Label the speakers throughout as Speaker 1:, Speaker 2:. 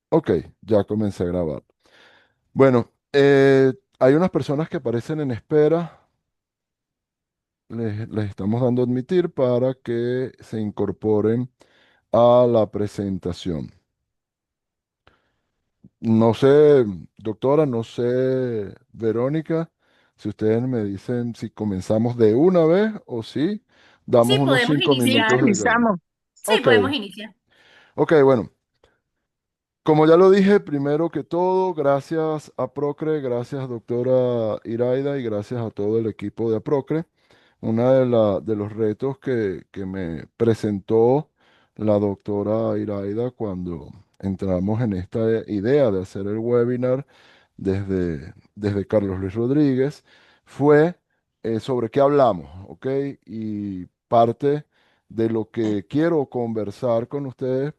Speaker 1: Ok, ya comencé a grabar. Bueno, hay unas personas que aparecen en espera, les estamos dando a admitir para que se incorporen a la presentación. No sé, doctora, no sé, Verónica, si ustedes me dicen si comenzamos de una vez o si damos
Speaker 2: Sí,
Speaker 1: unos
Speaker 2: podemos
Speaker 1: 5 minutos
Speaker 2: iniciar.
Speaker 1: de calma.
Speaker 3: Realizamos.
Speaker 2: Sí,
Speaker 1: Ok,
Speaker 2: podemos iniciar.
Speaker 1: ok, bueno. Como ya lo dije, primero que todo, gracias a Procre, gracias doctora Iraida y gracias a todo el equipo de Aprocre. De los retos que me presentó la doctora Iraida cuando entramos en esta idea de hacer el webinar desde Carlos Luis Rodríguez fue sobre qué hablamos, ¿ok? Y parte de lo que quiero conversar con ustedes,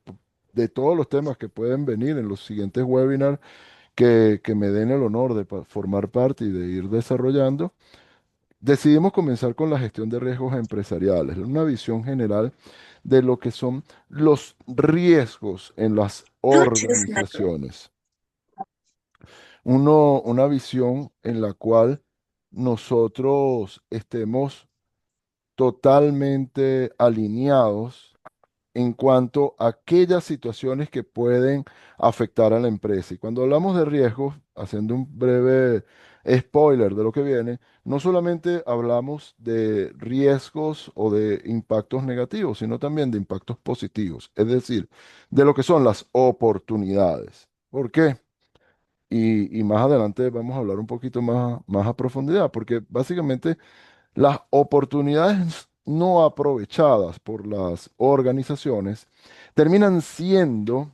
Speaker 1: de todos los temas que pueden venir en los siguientes webinars que me den el honor de formar parte y de ir desarrollando. Decidimos comenzar con la gestión de riesgos empresariales, una visión general de lo que son los riesgos en las organizaciones. Una visión en la cual nosotros estemos totalmente alineados en cuanto a aquellas situaciones que pueden afectar a la empresa. Y cuando hablamos de riesgos, haciendo un breve spoiler de lo que viene, no solamente hablamos de riesgos o de impactos negativos, sino también de impactos positivos, es decir, de lo que son las oportunidades. ¿Por qué? Y más adelante vamos a hablar un poquito más a profundidad, porque básicamente las oportunidades no aprovechadas por las organizaciones terminan siendo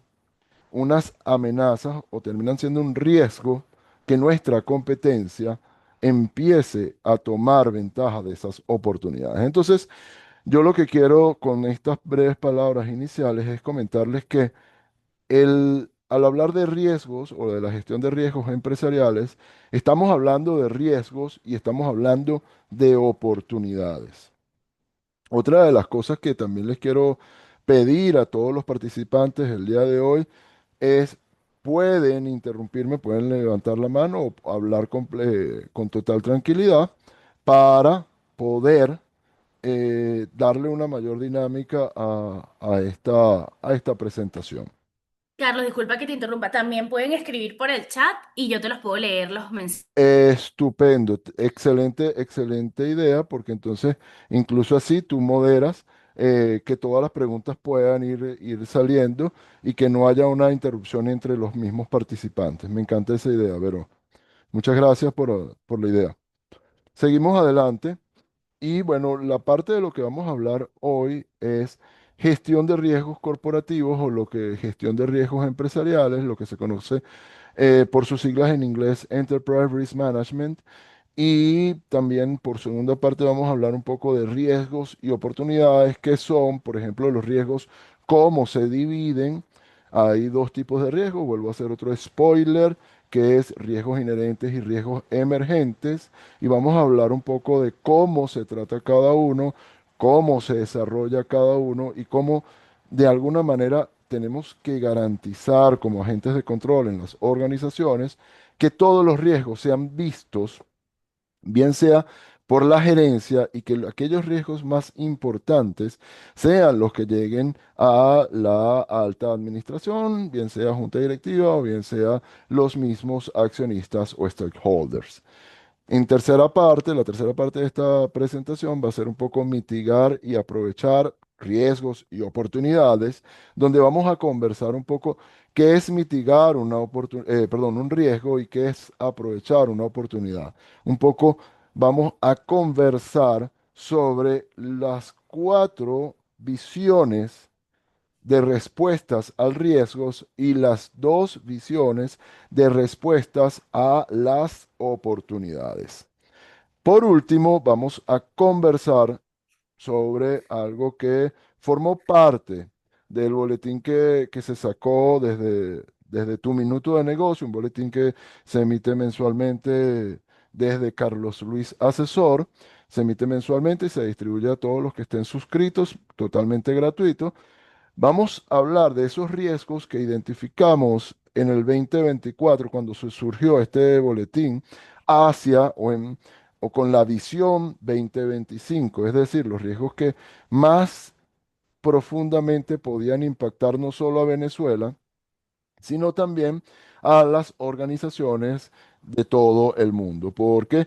Speaker 1: unas amenazas o terminan siendo un riesgo que nuestra competencia empiece a tomar ventaja de esas oportunidades. Entonces, yo lo que quiero con estas breves palabras iniciales es comentarles que al hablar de riesgos o de la gestión de riesgos empresariales, estamos hablando de riesgos y estamos hablando de oportunidades. Otra de las cosas que también les quiero pedir a todos los participantes el día de hoy es, pueden interrumpirme, pueden levantar la mano o hablar con total tranquilidad para poder darle una mayor dinámica a esta presentación.
Speaker 2: Carlos, disculpa que te interrumpa. También pueden escribir por el chat y yo te los puedo leer los mensajes.
Speaker 1: Estupendo, excelente, excelente idea, porque entonces incluso así tú moderas que todas las preguntas puedan ir saliendo y que no haya una interrupción entre los mismos participantes. Me encanta esa idea, Vero. Muchas gracias por la idea. Seguimos adelante y bueno, la parte de lo que vamos a hablar hoy es gestión de riesgos corporativos o lo que gestión de riesgos empresariales, lo que se conoce por sus siglas en inglés Enterprise Risk Management. Y también por segunda parte vamos a hablar un poco de riesgos y oportunidades, que son, por ejemplo, los riesgos, cómo se dividen. Hay dos tipos de riesgos, vuelvo a hacer otro spoiler, que es riesgos inherentes y riesgos emergentes. Y vamos a hablar un poco de cómo se trata cada uno, cómo se desarrolla cada uno y cómo de alguna manera tenemos que garantizar como agentes de control en las organizaciones que todos los riesgos sean vistos bien sea por la gerencia y que aquellos riesgos más importantes sean los que lleguen a la alta administración, bien sea junta directiva o bien sea los mismos accionistas o stakeholders. La tercera parte de esta presentación va a ser un poco mitigar y aprovechar riesgos y oportunidades, donde vamos a conversar un poco qué es mitigar un riesgo y qué es aprovechar una oportunidad. Un poco vamos a conversar sobre las cuatro visiones de respuestas al riesgos y las dos visiones de respuestas a las oportunidades. Por último, vamos a conversar sobre algo que formó parte del boletín que se sacó desde Tu Minuto de Negocio, un boletín que se emite mensualmente desde Carlos Luis Asesor. Se emite mensualmente y se distribuye a todos los que estén suscritos, totalmente gratuito. Vamos a hablar de esos riesgos que identificamos en el 2024 cuando surgió este boletín hacia o con la visión 2025, es decir, los riesgos que más profundamente podían impactar no solo a Venezuela, sino también a las organizaciones de todo el mundo. Porque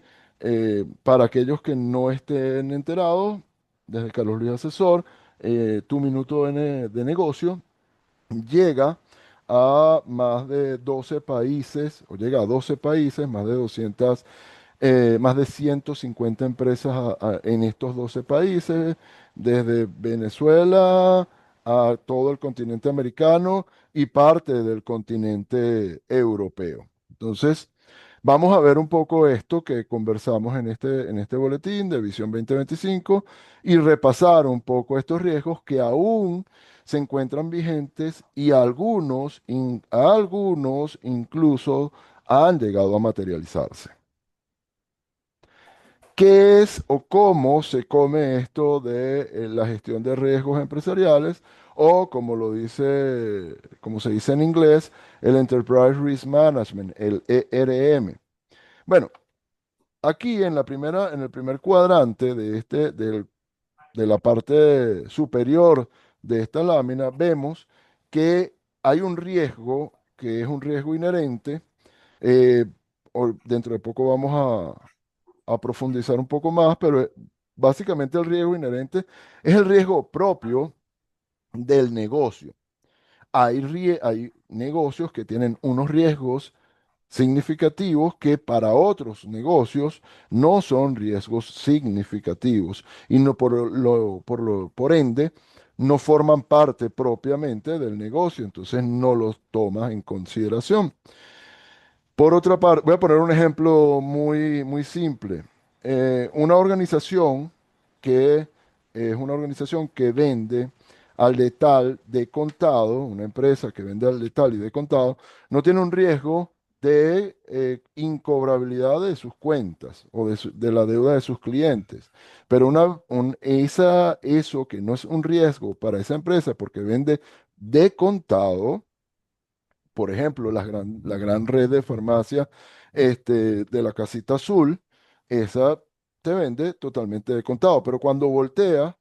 Speaker 1: para aquellos que no estén enterados, desde Carlos Luis Asesor, tu minuto de negocio llega a más de 12 países, o llega a 12 países, más de 200 más de 150 empresas en estos 12 países, desde Venezuela a todo el continente americano y parte del continente europeo. Entonces, vamos a ver un poco esto que conversamos en este boletín de Visión 2025 y repasar un poco estos riesgos que aún se encuentran vigentes y algunos incluso han llegado a materializarse. ¿Qué es o cómo se come esto de la gestión de riesgos empresariales? O como como se dice en inglés, el Enterprise Risk Management, el ERM. Bueno, aquí en el primer cuadrante de la parte superior de esta lámina, vemos que hay un riesgo que es un riesgo inherente. eh, Dentro de poco vamos a profundizar un poco más, pero básicamente el riesgo inherente es el riesgo propio del negocio. Hay negocios que tienen unos riesgos significativos que para otros negocios no son riesgos significativos y no por ende no forman parte propiamente del negocio, entonces no los tomas en consideración. Por otra parte, voy a poner un ejemplo muy simple. Una organización que es una organización que vende al letal de contado, una empresa que vende al letal y de contado, no tiene un riesgo de incobrabilidad de sus cuentas o de la deuda de sus clientes. Pero eso que no es un riesgo para esa empresa porque vende de contado, por ejemplo, la gran red de farmacias de la Casita Azul, esa te vende totalmente de contado, pero cuando voltea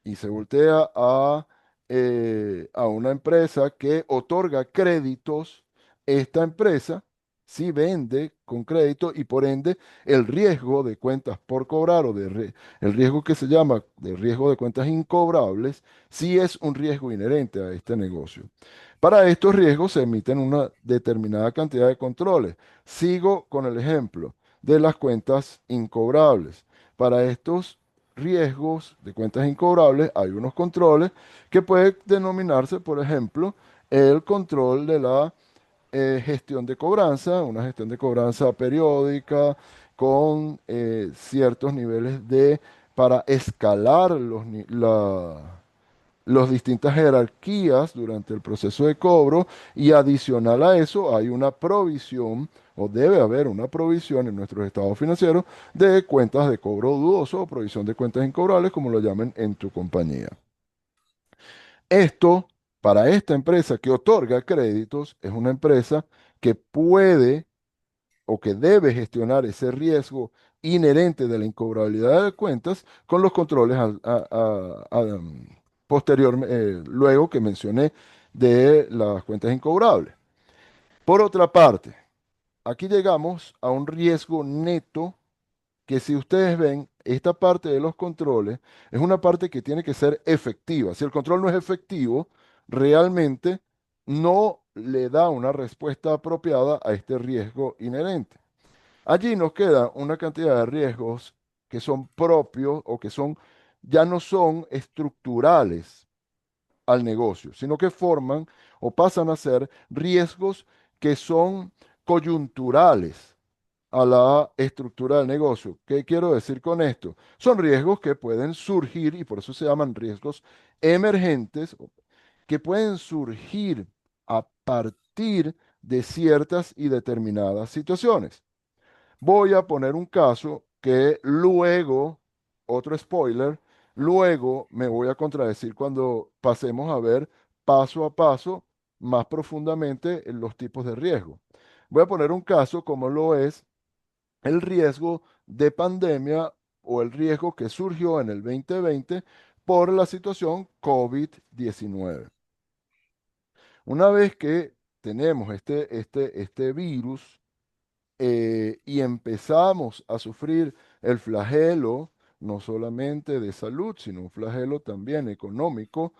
Speaker 1: y se voltea a una empresa que otorga créditos, esta empresa sí vende con crédito y por ende el riesgo de cuentas por cobrar el riesgo que se llama de riesgo de cuentas incobrables, sí es un riesgo inherente a este negocio. Para estos riesgos se emiten una determinada cantidad de controles. Sigo con el ejemplo de las cuentas incobrables. Para estos riesgos de cuentas incobrables, hay unos controles que pueden denominarse, por ejemplo, el control de la gestión de cobranza, una gestión de cobranza periódica con ciertos niveles para escalar las distintas jerarquías durante el proceso de cobro y adicional a eso hay una provisión o debe haber una provisión en nuestros estados financieros de cuentas de cobro dudoso o provisión de cuentas incobrables, como lo llamen en tu compañía. Esto, para esta empresa que otorga créditos, es una empresa que puede o que debe gestionar ese riesgo inherente de la incobrabilidad de cuentas con los controles luego que mencioné de las cuentas incobrables. Por otra parte, aquí llegamos a un riesgo neto que si ustedes ven, esta parte de los controles es una parte que tiene que ser efectiva. Si el control no es efectivo, realmente no le da una respuesta apropiada a este riesgo inherente. Allí nos queda una cantidad de riesgos que son propios o que ya no son estructurales al negocio, sino que forman o pasan a ser riesgos que son coyunturales a la estructura del negocio. ¿Qué quiero decir con esto? Son riesgos que pueden surgir y por eso se llaman riesgos emergentes, que pueden surgir a partir de ciertas y determinadas situaciones. Voy a poner un caso que luego, otro spoiler, Luego me voy a contradecir cuando pasemos a ver paso a paso más profundamente en los tipos de riesgo. Voy a poner un caso como lo es el riesgo de pandemia o el riesgo que surgió en el 2020 por la situación COVID-19. Una vez que tenemos este virus y empezamos a sufrir el flagelo, no solamente de salud, sino un flagelo también económico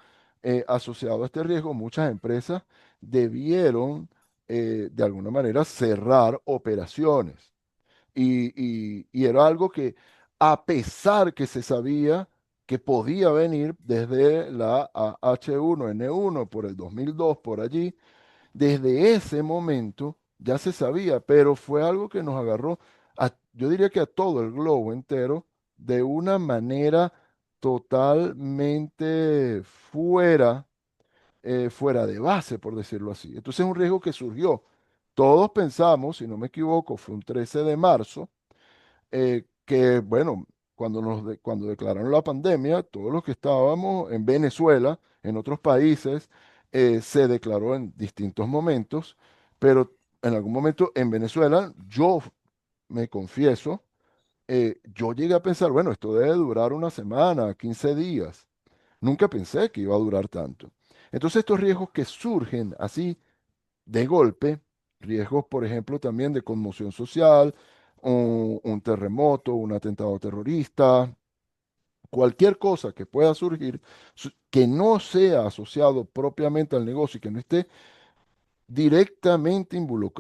Speaker 1: asociado a este riesgo, muchas empresas debieron de alguna manera cerrar operaciones. Y era algo que, a pesar que se sabía que podía venir desde la H1N1 por el 2002, por allí, desde ese momento ya se sabía, pero fue algo que nos agarró, yo diría que a todo el globo entero, de una manera totalmente fuera de base, por decirlo así. Entonces es un riesgo que surgió. Todos pensamos, si no me equivoco, fue un 13 de marzo, que bueno, cuando declararon la pandemia, todos los que estábamos en Venezuela, en otros países, se declaró en distintos momentos, pero en algún momento en Venezuela, yo me confieso, yo llegué a pensar, bueno, esto debe durar una semana, 15 días. Nunca pensé que iba a durar tanto. Entonces estos riesgos que surgen así de golpe, riesgos, por ejemplo, también de conmoción social, un terremoto, un atentado terrorista, cualquier cosa que pueda surgir que no sea asociado propiamente al negocio y que no esté directamente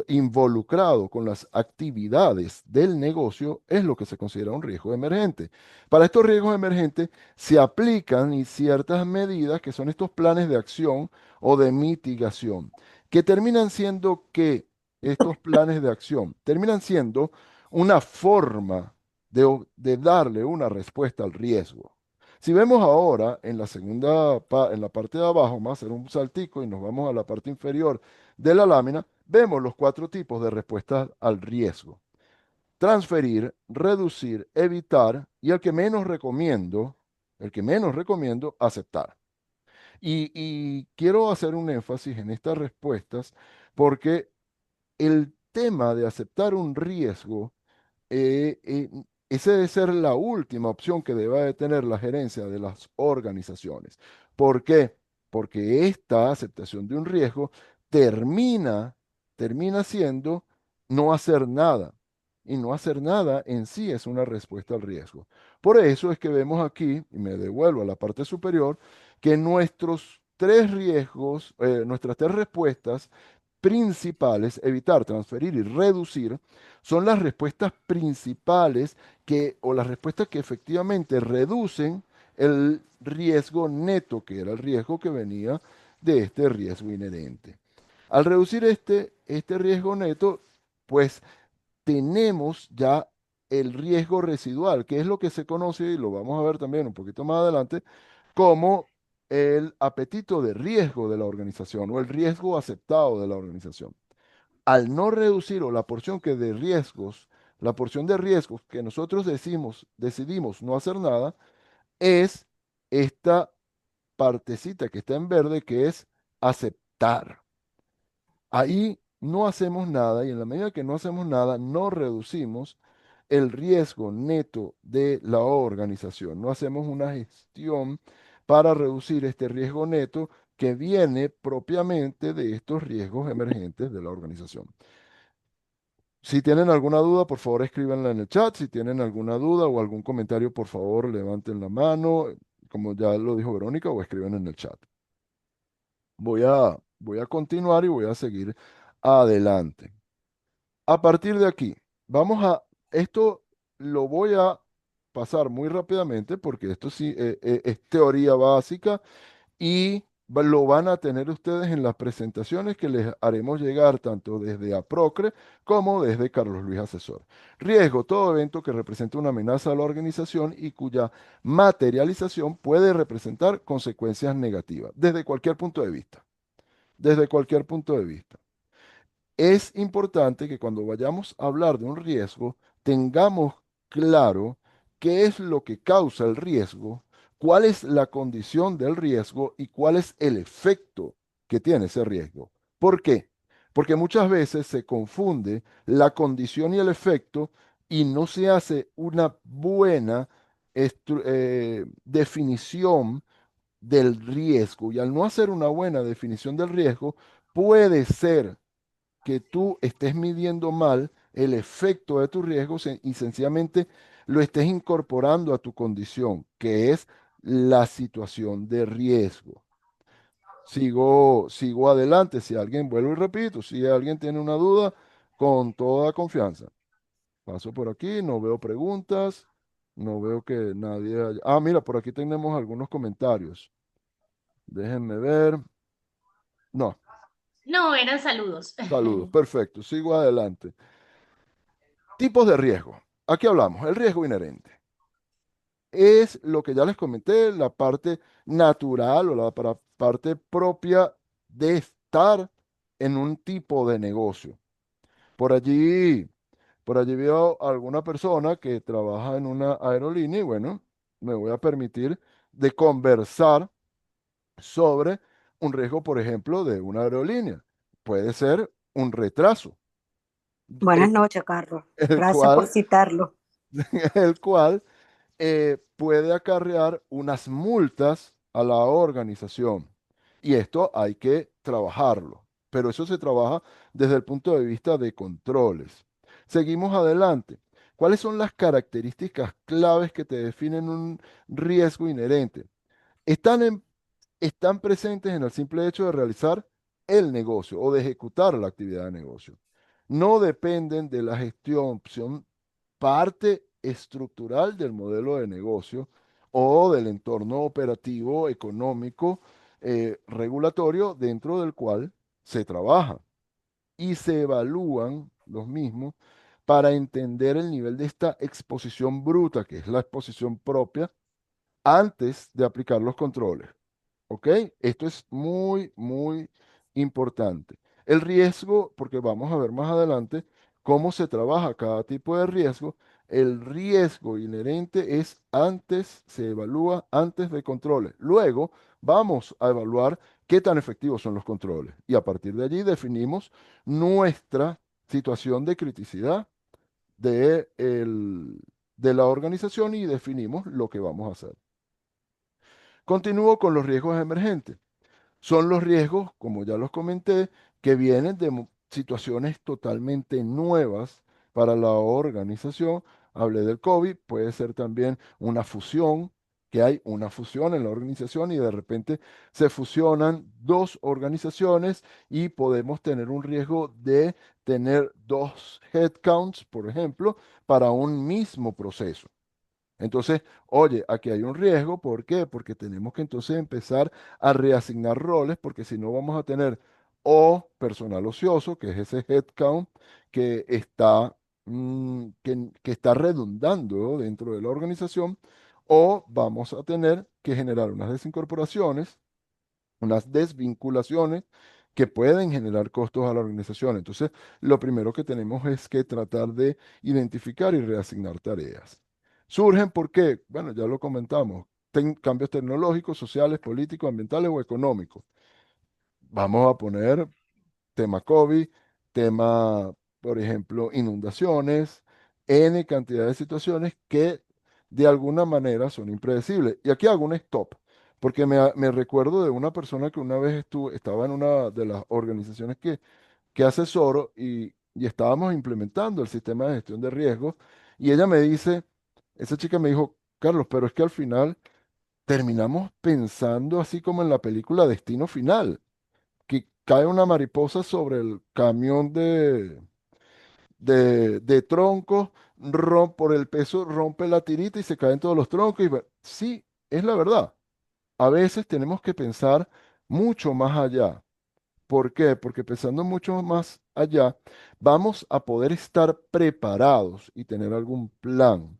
Speaker 1: involucrado con las actividades del negocio es lo que se considera un riesgo emergente. Para estos riesgos emergentes se aplican ciertas medidas que son estos planes de acción o de mitigación, que terminan siendo que estos planes de acción terminan siendo una forma de darle una respuesta al riesgo. Si vemos ahora en la en la parte de abajo, vamos a hacer un saltico y nos vamos a la parte inferior de la lámina, vemos los cuatro tipos de respuestas al riesgo. Transferir, reducir, evitar y el que menos recomiendo, aceptar. Y quiero hacer un énfasis en estas respuestas porque el tema de aceptar un riesgo esa debe ser la última opción que deba de tener la gerencia de las organizaciones. ¿Por qué? Porque esta aceptación de un riesgo termina, termina siendo no hacer nada. Y no hacer nada en sí es una respuesta al riesgo. Por eso es que vemos aquí, y me devuelvo a la parte superior, que nuestros tres riesgos, nuestras tres respuestas principales, evitar, transferir y reducir, son las respuestas principales o las respuestas que efectivamente reducen el riesgo neto, que era el riesgo que venía de este riesgo inherente. Al reducir este riesgo neto, pues tenemos ya el riesgo residual, que es lo que se conoce, y lo vamos a ver también un poquito más adelante, como el apetito de riesgo de la organización o el riesgo aceptado de la organización. Al no reducir o la porción de riesgos que nosotros decidimos no hacer nada, es esta partecita que está en verde, que es aceptar. Ahí no hacemos nada y en la medida que no hacemos nada, no reducimos el riesgo neto de la organización. No hacemos una gestión para reducir este riesgo neto que viene propiamente de estos riesgos emergentes de la organización. Si tienen alguna duda, por favor escríbanla en el chat. Si tienen alguna duda o algún comentario, por favor levanten la mano, como ya lo dijo Verónica, o escriban en el chat. Voy a continuar y voy a seguir adelante. A partir de aquí, esto lo voy a pasar muy rápidamente porque esto sí es teoría básica y lo van a tener ustedes en las presentaciones que les haremos llegar tanto desde APROCRE como desde Carlos Luis Asesor. Riesgo, todo evento que represente una amenaza a la organización y cuya materialización puede representar consecuencias negativas, desde cualquier punto de vista. Desde cualquier punto de vista. Es importante que cuando vayamos a hablar de un riesgo, tengamos claro qué es lo que causa el riesgo, cuál es la condición del riesgo y cuál es el efecto que tiene ese riesgo. ¿Por qué? Porque muchas veces se confunde la condición y el efecto y no se hace una buena definición del riesgo. Y al no hacer una buena definición del riesgo, puede ser que tú estés midiendo mal el efecto de tu riesgo y sencillamente lo estés incorporando a tu condición, que es la situación de riesgo. Sigo adelante. Si alguien, vuelvo y repito, si alguien tiene una duda, con toda confianza. Paso por aquí, no veo preguntas, no veo que nadie haya... Ah, mira, por aquí tenemos algunos comentarios. Déjenme ver. No,
Speaker 2: No, eran saludos.
Speaker 1: saludos. Perfecto, sigo adelante. Tipos de riesgo. Aquí hablamos, el riesgo inherente. Es lo que ya les comenté, la parte natural o la parte propia de estar en un tipo de negocio. Por allí, por allí veo a alguna persona que trabaja en una aerolínea y bueno, me voy a permitir de conversar sobre un riesgo, por ejemplo, de una aerolínea. Puede ser un retraso,
Speaker 3: Buenas
Speaker 1: el,
Speaker 3: noches, Carlos.
Speaker 1: el
Speaker 3: Gracias por
Speaker 1: cual,
Speaker 3: citarlo.
Speaker 1: el cual puede acarrear unas multas a la organización. Y esto hay que trabajarlo, pero eso se trabaja desde el punto de vista de controles. Seguimos adelante. ¿Cuáles son las características claves que te definen un riesgo inherente? Están están presentes en el simple hecho de realizar el negocio o de ejecutar la actividad de negocio. No dependen de la gestión, son parte estructural del modelo de negocio o del entorno operativo, económico, regulatorio dentro del cual se trabaja y se evalúan los mismos para entender el nivel de esta exposición bruta, que es la exposición propia, antes de aplicar los controles. ¿Ok? Esto es muy, muy importante. El riesgo, porque vamos a ver más adelante cómo se trabaja cada tipo de riesgo, el riesgo inherente es antes, se evalúa antes de controles. Luego vamos a evaluar qué tan efectivos son los controles y a partir de allí definimos nuestra situación de criticidad de la organización y definimos lo que vamos a hacer. Continúo con los riesgos emergentes. Son los riesgos, como ya los comenté, que vienen de situaciones totalmente nuevas para la organización. Hablé del COVID, puede ser también una fusión, que hay una fusión en la organización y de repente se fusionan dos organizaciones y podemos tener un riesgo de tener dos headcounts, por ejemplo, para un mismo proceso. Entonces, oye, aquí hay un riesgo, ¿por qué? Porque tenemos que entonces empezar a reasignar roles, porque si no vamos a tener o personal ocioso, que es ese headcount que está, que está redundando dentro de la organización, o vamos a tener que generar unas desincorporaciones, unas desvinculaciones que pueden generar costos a la organización. Entonces, lo primero que tenemos es que tratar de identificar y reasignar tareas. Surgen porque, bueno, ya lo comentamos, cambios tecnológicos, sociales, políticos, ambientales o económicos. Vamos a poner tema COVID, tema, por ejemplo, inundaciones, N cantidad de situaciones que de alguna manera son impredecibles. Y aquí hago un stop, porque me recuerdo de una persona que una vez estaba en una de las organizaciones que asesoro y estábamos implementando el sistema de gestión de riesgos y ella me dice, esa chica me dijo, Carlos, pero es que al final terminamos pensando así como en la película Destino Final que cae una mariposa sobre el camión de troncos, por el peso rompe la tirita y se caen todos los troncos. Sí, es la verdad. A veces tenemos que pensar mucho más allá. ¿Por qué? Porque pensando mucho más allá, vamos a poder estar preparados y tener algún plan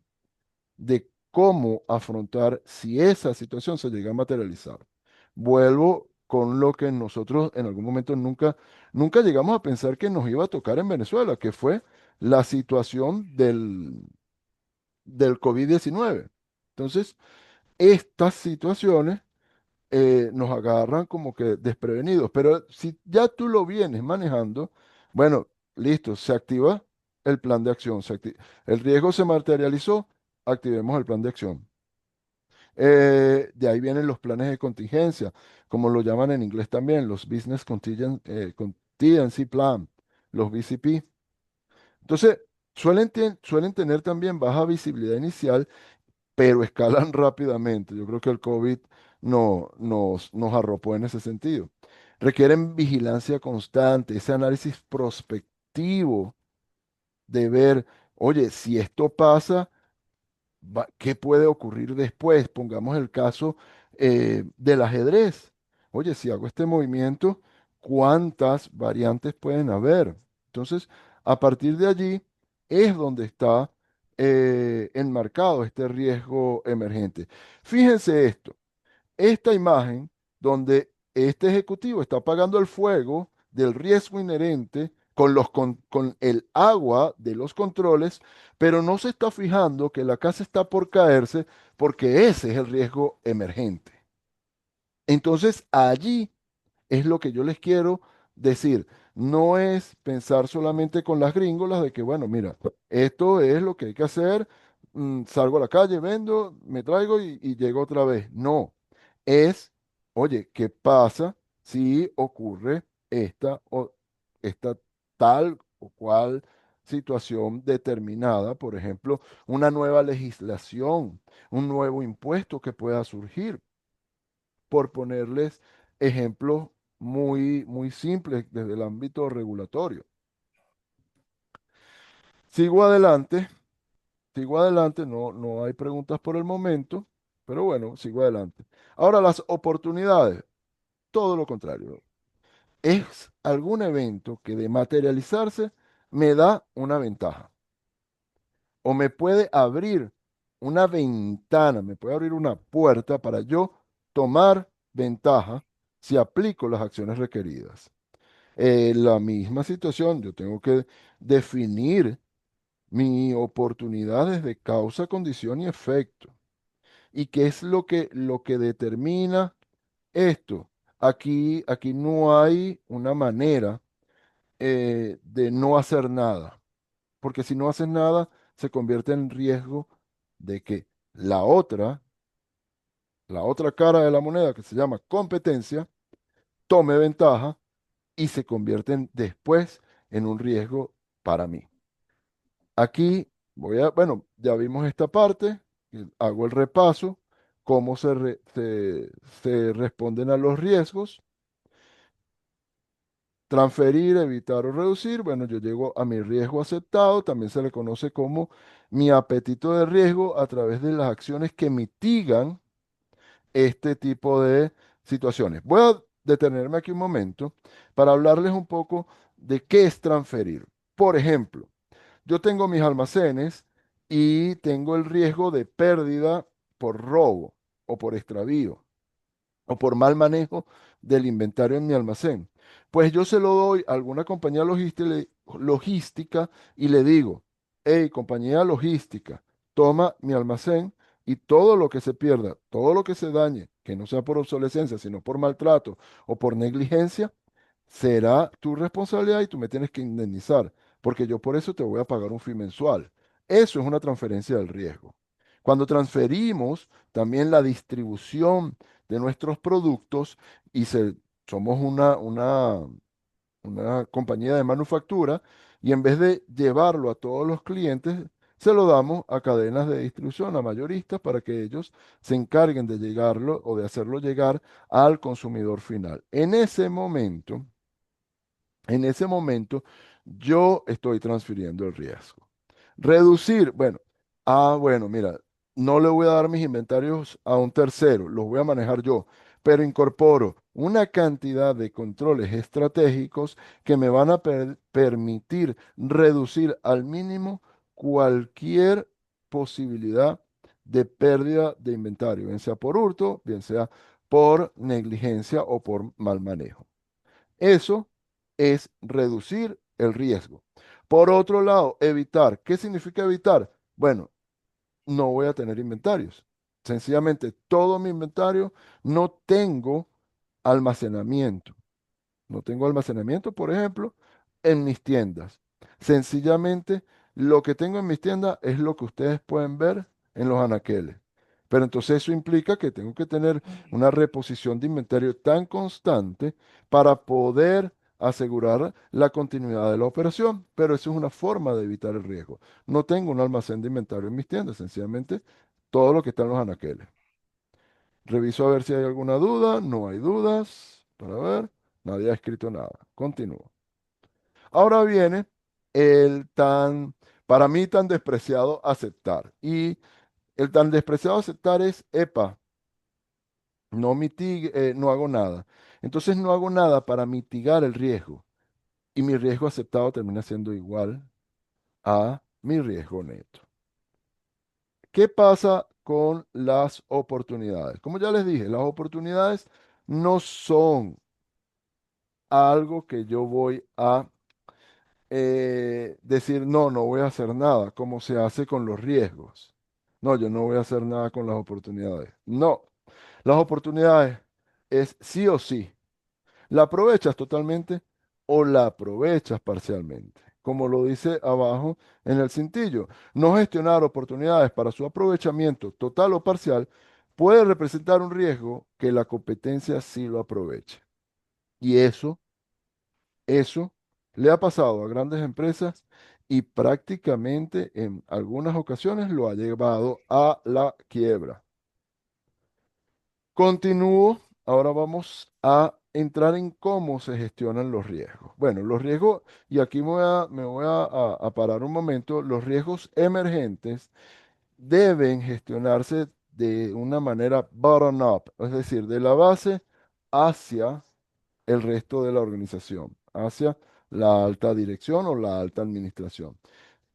Speaker 1: de cómo afrontar si esa situación se llega a materializar. Vuelvo con lo que nosotros en algún momento nunca llegamos a pensar que nos iba a tocar en Venezuela, que fue la situación del COVID-19. Entonces, estas situaciones nos agarran como que desprevenidos. Pero si ya tú lo vienes manejando, bueno, listo, se activa el plan de acción. El riesgo se materializó, activemos el plan de acción. De ahí vienen los planes de contingencia, como lo llaman en inglés también, los Contingency Plan, los BCP. Entonces, suelen tener también baja visibilidad inicial, pero escalan rápidamente. Yo creo que el COVID nos arropó en ese sentido. Requieren vigilancia constante, ese análisis prospectivo de ver, oye, si esto pasa, ¿qué puede ocurrir después? Pongamos el caso del ajedrez. Oye, si hago este movimiento, ¿cuántas variantes pueden haber? Entonces, a partir de allí es donde está enmarcado este riesgo emergente. Fíjense esto. Esta imagen donde este ejecutivo está apagando el fuego del riesgo inherente con el agua de los controles, pero no se está fijando que la casa está por caerse porque ese es el riesgo emergente. Entonces, allí es lo que yo les quiero decir. No es pensar solamente con las gringolas de que, bueno, mira, esto es lo que hay que hacer, salgo a la calle, vendo, me traigo y llego otra vez. No, es, oye, ¿qué pasa si ocurre esta tal o cual situación determinada? Por ejemplo, una nueva legislación, un nuevo impuesto que pueda surgir por ponerles ejemplos muy simples desde el ámbito regulatorio. Sigo adelante, sigo adelante, no hay preguntas por el momento, pero bueno, sigo adelante. Ahora las oportunidades, todo lo contrario. Es algún evento que de materializarse me da una ventaja o me puede abrir una ventana, me puede abrir una puerta para yo tomar ventaja si aplico las acciones requeridas. La misma situación, yo tengo que definir mi oportunidades de causa, condición y efecto. ¿Y qué es lo que determina esto? Aquí no hay una manera de no hacer nada, porque si no haces nada, se convierte en riesgo de que la otra cara de la moneda, que se llama competencia, tome ventaja y se convierten después en un riesgo para mí. Aquí bueno, ya vimos esta parte, hago el repaso, cómo se responden a los riesgos, transferir, evitar o reducir. Bueno, yo llego a mi riesgo aceptado, también se le conoce como mi apetito de riesgo a través de las acciones que mitigan este tipo de situaciones. Voy a detenerme aquí un momento para hablarles un poco de qué es transferir. Por ejemplo, yo tengo mis almacenes y tengo el riesgo de pérdida por robo o por extravío o por mal manejo del inventario en mi almacén. Pues yo se lo doy a alguna compañía logística y le digo, hey, compañía logística, toma mi almacén y todo lo que se pierda, todo lo que se dañe, que no sea por obsolescencia, sino por maltrato o por negligencia, será tu responsabilidad y tú me tienes que indemnizar, porque yo por eso te voy a pagar un fee mensual. Eso es una transferencia del riesgo. Cuando transferimos también la distribución de nuestros productos y somos una compañía de manufactura y en vez de llevarlo a todos los clientes, se lo damos a cadenas de distribución, a mayoristas, para que ellos se encarguen de llegarlo o de hacerlo llegar al consumidor final. En ese momento, yo estoy transfiriendo el riesgo. Reducir, bueno, mira, no le voy a dar mis inventarios a un tercero, los voy a manejar yo, pero incorporo una cantidad de controles estratégicos que me van a permitir reducir al mínimo cualquier posibilidad de pérdida de inventario, bien sea por hurto, bien sea por negligencia o por mal manejo. Eso es reducir el riesgo. Por otro lado, evitar. ¿Qué significa evitar? Bueno, no voy a tener inventarios. Sencillamente, todo mi inventario no tengo almacenamiento. No tengo almacenamiento, por ejemplo, en mis tiendas. Sencillamente, lo que tengo en mis tiendas es lo que ustedes pueden ver en los anaqueles. Pero entonces eso implica que tengo que tener una reposición de inventario tan constante para poder asegurar la continuidad de la operación. Pero eso es una forma de evitar el riesgo. No tengo un almacén de inventario en mis tiendas, sencillamente todo lo que está en los anaqueles. Reviso a ver si hay alguna duda. No hay dudas. Para ver. Nadie ha escrito nada. Continúo. Ahora viene el tan, para mí tan despreciado aceptar. Y el tan despreciado aceptar es, epa, no mitigue, no hago nada. Entonces no hago nada para mitigar el riesgo. Y mi riesgo aceptado termina siendo igual a mi riesgo neto. ¿Qué pasa con las oportunidades? Como ya les dije, las oportunidades no son algo que yo voy a decir, no, no voy a hacer nada, como se hace con los riesgos. No, yo no voy a hacer nada con las oportunidades. No, las oportunidades es sí o sí. ¿La aprovechas totalmente o la aprovechas parcialmente? Como lo dice abajo en el cintillo, no gestionar oportunidades para su aprovechamiento total o parcial puede representar un riesgo que la competencia sí lo aproveche. Y eso le ha pasado a grandes empresas y prácticamente en algunas ocasiones lo ha llevado a la quiebra. Continúo, ahora vamos a entrar en cómo se gestionan los riesgos. Bueno, los riesgos, y aquí me voy a parar un momento, los riesgos emergentes deben gestionarse de una manera bottom-up, es decir, de la base hacia el resto de la organización, hacia la alta dirección o la alta administración.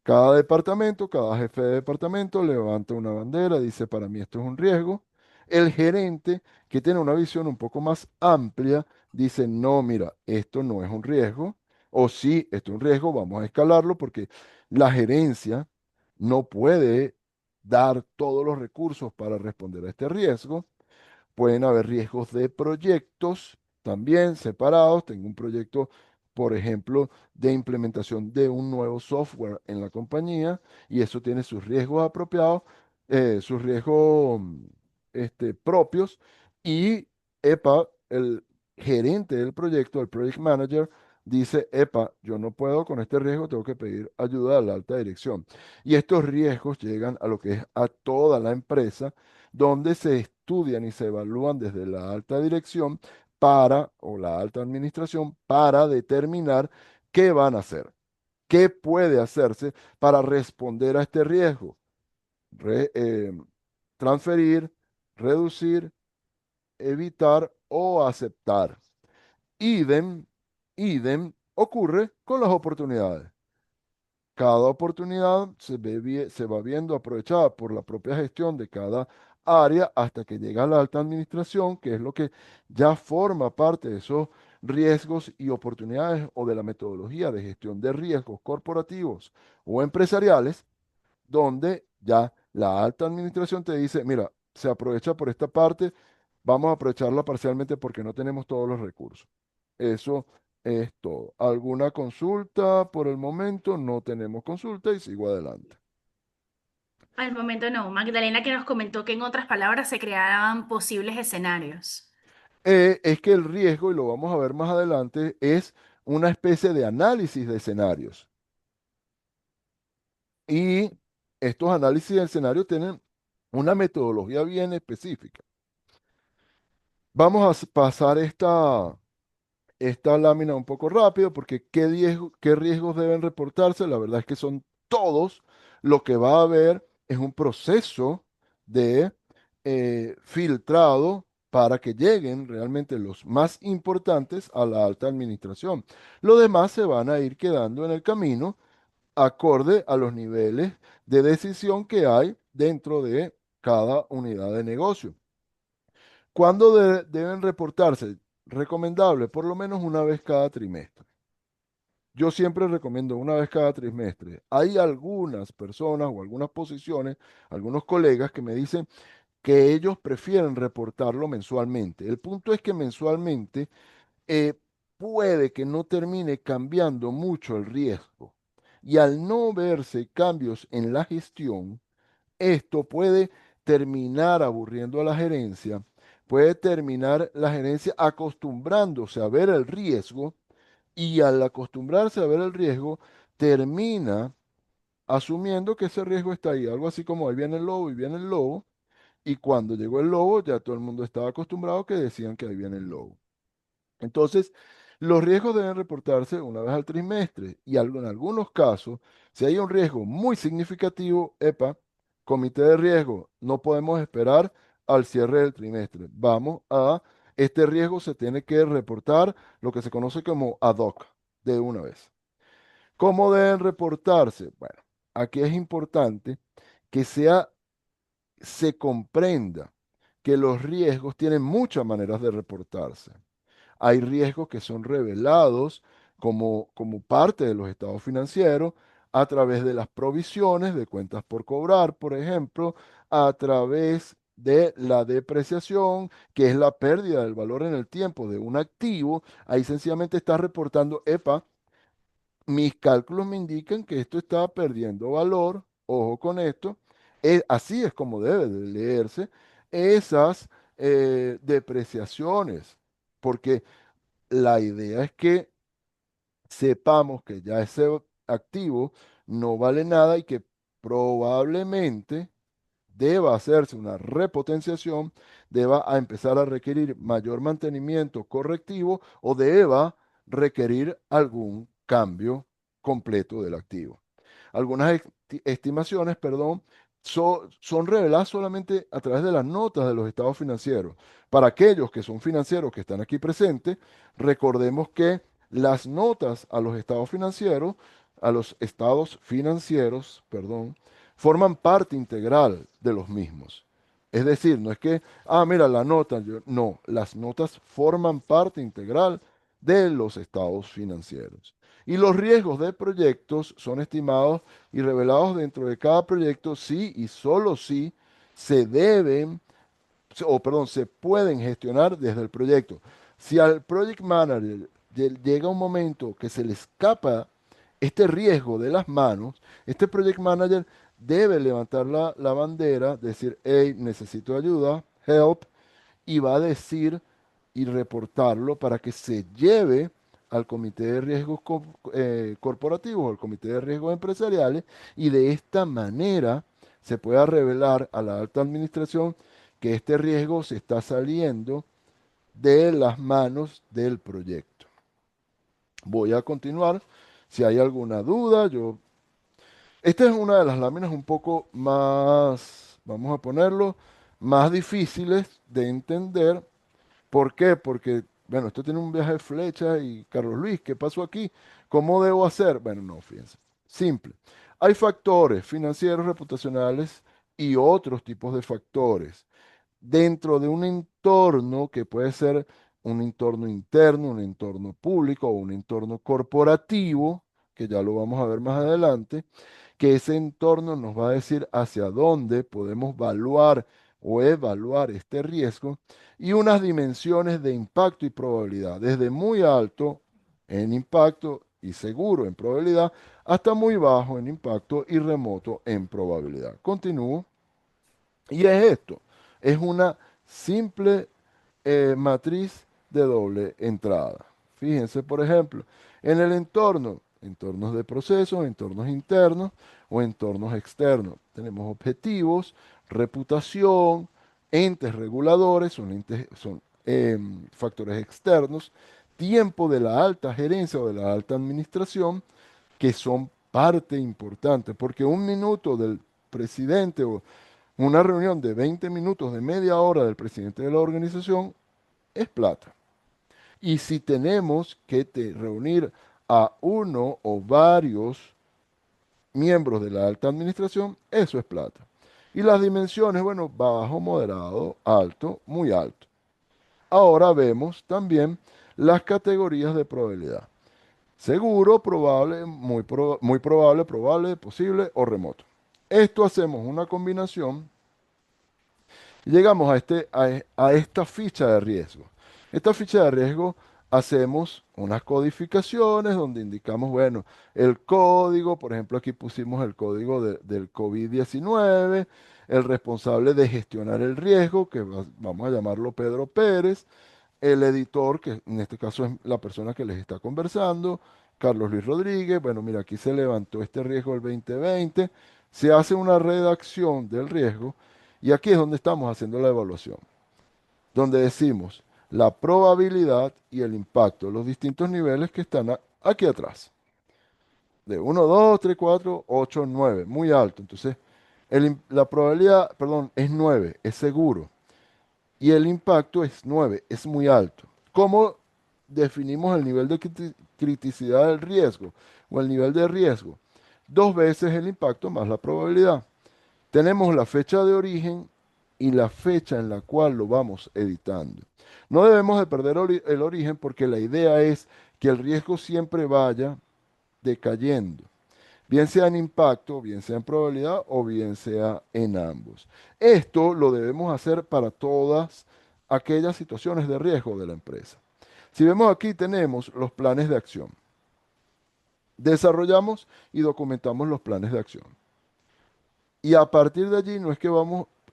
Speaker 1: Cada departamento, cada jefe de departamento levanta una bandera, dice, para mí esto es un riesgo. El gerente, que tiene una visión un poco más amplia, dice, no, mira, esto no es un riesgo, o sí, esto es un riesgo, vamos a escalarlo porque la gerencia no puede dar todos los recursos para responder a este riesgo. Pueden haber riesgos de proyectos también separados. Tengo un proyecto, por ejemplo, de implementación de un nuevo software en la compañía y eso tiene sus riesgos apropiados, sus riesgos propios y EPA, el gerente del proyecto, el project manager, dice, epa, yo no puedo con este riesgo, tengo que pedir ayuda a la alta dirección. Y estos riesgos llegan a lo que es a toda la empresa donde se estudian y se evalúan desde la alta dirección para, o la alta administración, para determinar qué van a hacer, qué puede hacerse para responder a este riesgo. Re- eh, Transferir, reducir, evitar o aceptar. Idem, idem ocurre con las oportunidades. Cada oportunidad se va viendo aprovechada por la propia gestión de cada área hasta que llega a la alta administración, que es lo que ya forma parte de esos riesgos y oportunidades o de la metodología de gestión de riesgos corporativos o empresariales, donde ya la alta administración te dice, mira, se aprovecha por esta parte, vamos a aprovecharla parcialmente porque no tenemos todos los recursos. Eso es todo. ¿Alguna consulta por el momento? No tenemos consulta y sigo adelante.
Speaker 2: Al momento no. Magdalena que nos comentó que en otras palabras se creaban posibles escenarios.
Speaker 1: Es que el riesgo, y lo vamos a ver más adelante, es una especie de análisis de escenarios. Y estos análisis de escenarios tienen una metodología bien específica. Vamos a pasar esta lámina un poco rápido porque qué riesgos deben reportarse? La verdad es que son todos. Lo que va a haber es un proceso de filtrado para que lleguen realmente los más importantes a la alta administración. Los demás se van a ir quedando en el camino acorde a los niveles de decisión que hay dentro de cada unidad de negocio. ¿Cuándo deben reportarse? Recomendable, por lo menos una vez cada trimestre. Yo siempre recomiendo una vez cada trimestre. Hay algunas personas o algunas posiciones, algunos colegas que me dicen que ellos prefieren reportarlo mensualmente. El punto es que mensualmente eh, puede que no termine cambiando mucho el riesgo. Y al no verse cambios en la gestión, esto puede terminar aburriendo a la gerencia, puede terminar la gerencia acostumbrándose a ver el riesgo y al acostumbrarse a ver el riesgo, termina asumiendo que ese riesgo está ahí, algo así como ahí viene el lobo y viene el lobo, y cuando llegó el lobo ya todo el mundo estaba acostumbrado que decían que ahí viene el lobo. Entonces, los riesgos deben reportarse una vez al trimestre y en algunos casos, si hay un riesgo muy significativo, EPA, comité de riesgo, no podemos esperar al cierre del trimestre. Este riesgo se tiene que reportar lo que se conoce como ad hoc, de una vez. ¿Cómo deben reportarse? Bueno, aquí es importante que se comprenda que los riesgos tienen muchas maneras de reportarse. Hay riesgos que son revelados como parte de los estados financieros a través de las provisiones de cuentas por cobrar, por ejemplo, a través de la depreciación, que es la pérdida del valor en el tiempo de un activo. Ahí sencillamente está reportando, EPA, mis cálculos me indican que esto está perdiendo valor, ojo con esto. Así es como debe de leerse esas depreciaciones, porque la idea es que sepamos que ya ese activo no vale nada y que probablemente deba hacerse una repotenciación, deba a empezar a requerir mayor mantenimiento correctivo o deba requerir algún cambio completo del activo. Algunas estimaciones, perdón, son reveladas solamente a través de las notas de los estados financieros. Para aquellos que son financieros que están aquí presentes, recordemos que las notas a los estados financieros, perdón, forman parte integral de los mismos. Es decir, no es que, mira, la nota, no, las notas forman parte integral de los estados financieros. Y los riesgos de proyectos son estimados y revelados dentro de cada proyecto si y solo si se deben, perdón, se pueden gestionar desde el proyecto. Si al project manager llega un momento que se le escapa este riesgo de las manos, este project manager debe levantar la bandera, decir, hey, necesito ayuda, help, y va a decir y reportarlo para que se lleve al comité de riesgos corporativos, al comité de riesgos empresariales, y de esta manera se pueda revelar a la alta administración que este riesgo se está saliendo de las manos del proyecto. Voy a continuar. Si hay alguna duda, esta es una de las láminas un poco más, vamos a ponerlo, más difíciles de entender. ¿Por qué? Porque, bueno, esto tiene un viaje de flecha y Carlos Luis, ¿qué pasó aquí? ¿Cómo debo hacer? Bueno, no, fíjense. Simple. Hay factores financieros, reputacionales y otros tipos de factores dentro de un entorno que puede ser un entorno interno, un entorno público o un entorno corporativo, que ya lo vamos a ver más adelante, que ese entorno nos va a decir hacia dónde podemos evaluar o evaluar este riesgo y unas dimensiones de impacto y probabilidad, desde muy alto en impacto y seguro en probabilidad, hasta muy bajo en impacto y remoto en probabilidad. Continúo. Y es esto, es una simple matriz de doble entrada. Fíjense, por ejemplo, en el entorno, entornos de procesos, entornos internos o entornos externos. Tenemos objetivos, reputación, entes reguladores, son factores externos, tiempo de la alta gerencia o de la alta administración, que son parte importante, porque un minuto del presidente o una reunión de 20 minutos, de media hora del presidente de la organización es plata. Y si tenemos que reunir a uno o varios miembros de la alta administración, eso es plata. Y las dimensiones, bueno, bajo, moderado, alto, muy alto. Ahora vemos también las categorías de probabilidad. Seguro, probable, muy probable, probable, posible o remoto. Esto hacemos una combinación Y llegamos a esta ficha de riesgo. Esta ficha de riesgo hacemos unas codificaciones donde indicamos, bueno, el código, por ejemplo, aquí pusimos el código del COVID-19, el responsable de gestionar el riesgo, que vamos a llamarlo Pedro Pérez, el editor, que en este caso es la persona que les está conversando, Carlos Luis Rodríguez, bueno, mira, aquí se levantó este riesgo el 2020, se hace una redacción del riesgo y aquí es donde estamos haciendo la evaluación, donde decimos la probabilidad y el impacto, los distintos niveles que están aquí atrás, de 1, 2, 3, 4, 8, 9, muy alto. Entonces, la probabilidad, perdón, es 9, es seguro y el impacto es 9, es muy alto. ¿Cómo definimos el nivel de criticidad del riesgo o el nivel de riesgo? Dos veces el impacto más la probabilidad. Tenemos la fecha de origen y la fecha en la cual lo vamos editando. No debemos de perder el origen porque la idea es que el riesgo siempre vaya decayendo, bien sea en impacto, bien sea en probabilidad o bien sea en ambos. Esto lo debemos hacer para todas aquellas situaciones de riesgo de la empresa. Si vemos aquí tenemos los planes de acción. Desarrollamos y documentamos los planes de acción. Y a partir de allí no es que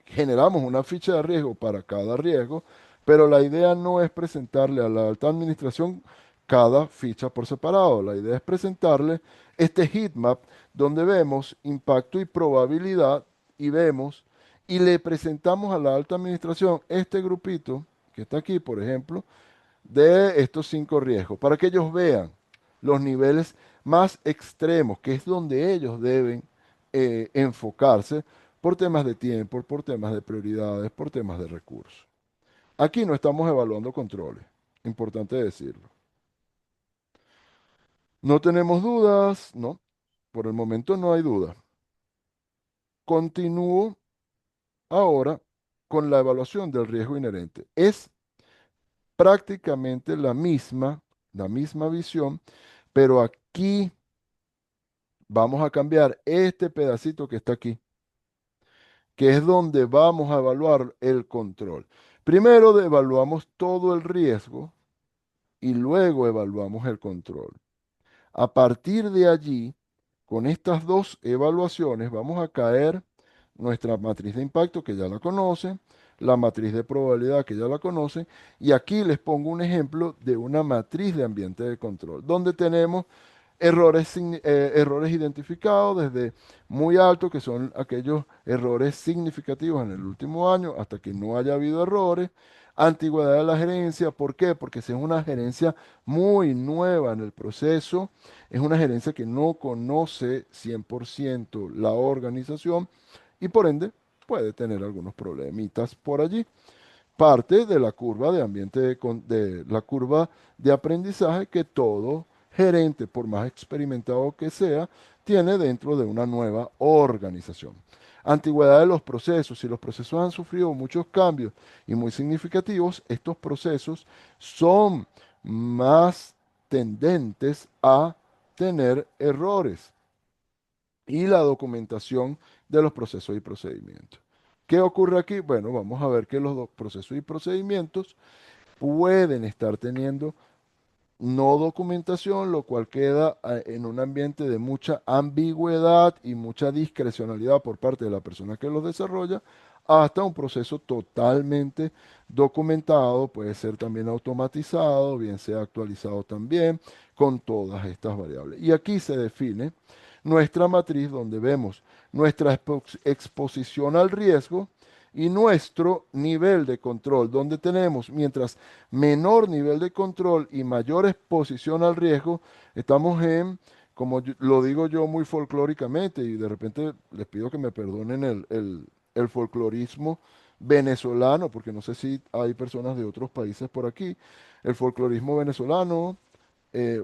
Speaker 1: generamos una ficha de riesgo para cada riesgo, pero la idea no es presentarle a la alta administración cada ficha por separado. La idea es presentarle este heatmap donde vemos impacto y probabilidad y vemos y le presentamos a la alta administración este grupito que está aquí, por ejemplo, de estos 5 riesgos, para que ellos vean los niveles más extremos, que es donde ellos deben enfocarse por temas de tiempo, por temas de prioridades, por temas de recursos. Aquí no estamos evaluando controles, importante decirlo. No tenemos dudas, no, por el momento no hay duda. Continúo ahora con la evaluación del riesgo inherente. Es prácticamente la misma visión, pero aquí vamos a cambiar este pedacito que está aquí, que es donde vamos a evaluar el control. Primero evaluamos todo el riesgo y luego evaluamos el control. A partir de allí, con estas dos evaluaciones, vamos a caer nuestra matriz de impacto, que ya la conocen, la matriz de probabilidad, que ya la conocen, y aquí les pongo un ejemplo de una matriz de ambiente de control, donde tenemos errores identificados desde muy alto, que son aquellos errores significativos en el último año, hasta que no haya habido errores. Antigüedad de la gerencia, ¿por qué? Porque si es una gerencia muy nueva en el proceso, es una gerencia que no conoce 100% la organización y por ende puede tener algunos problemitas por allí. Parte de la curva de ambiente de la curva de aprendizaje que todo gerente, por más experimentado que sea, tiene dentro de una nueva organización. Antigüedad de los procesos. Si los procesos han sufrido muchos cambios y muy significativos, estos procesos son más tendentes a tener errores y la documentación de los procesos y procedimientos. ¿Qué ocurre aquí? Bueno, vamos a ver que los procesos y procedimientos pueden estar teniendo no documentación, lo cual queda en un ambiente de mucha ambigüedad y mucha discrecionalidad por parte de la persona que los desarrolla, hasta un proceso totalmente documentado, puede ser también automatizado, bien sea actualizado también, con todas estas variables. Y aquí se define nuestra matriz donde vemos nuestra exposición al riesgo y nuestro nivel de control, donde tenemos, mientras menor nivel de control y mayor exposición al riesgo, estamos en, como lo digo yo muy folclóricamente, y de repente les pido que me perdonen el folclorismo venezolano, porque no sé si hay personas de otros países por aquí, el folclorismo venezolano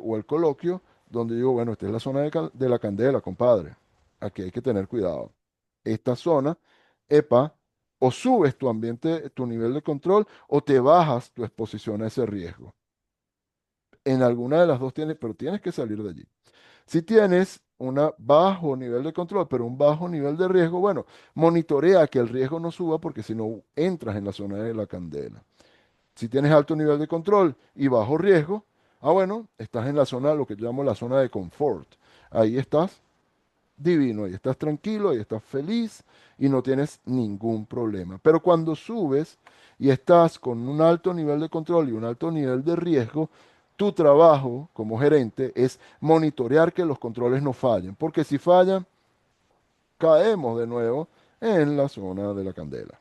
Speaker 1: o el coloquio, donde digo, bueno, esta es la zona de la candela, compadre, aquí hay que tener cuidado. Esta zona, epa, o subes tu ambiente, tu nivel de control, o te bajas tu exposición a ese riesgo. En alguna de las dos tienes, pero tienes que salir de allí. Si tienes un bajo nivel de control, pero un bajo nivel de riesgo, bueno, monitorea que el riesgo no suba porque si no entras en la zona de la candela. Si tienes alto nivel de control y bajo riesgo, bueno, estás en la zona, lo que yo llamo la zona de confort. Ahí estás divino, ahí estás tranquilo, ahí estás feliz y no tienes ningún problema. Pero cuando subes y estás con un alto nivel de control y un alto nivel de riesgo, tu trabajo como gerente es monitorear que los controles no fallen, porque si fallan, caemos de nuevo en la zona de la candela.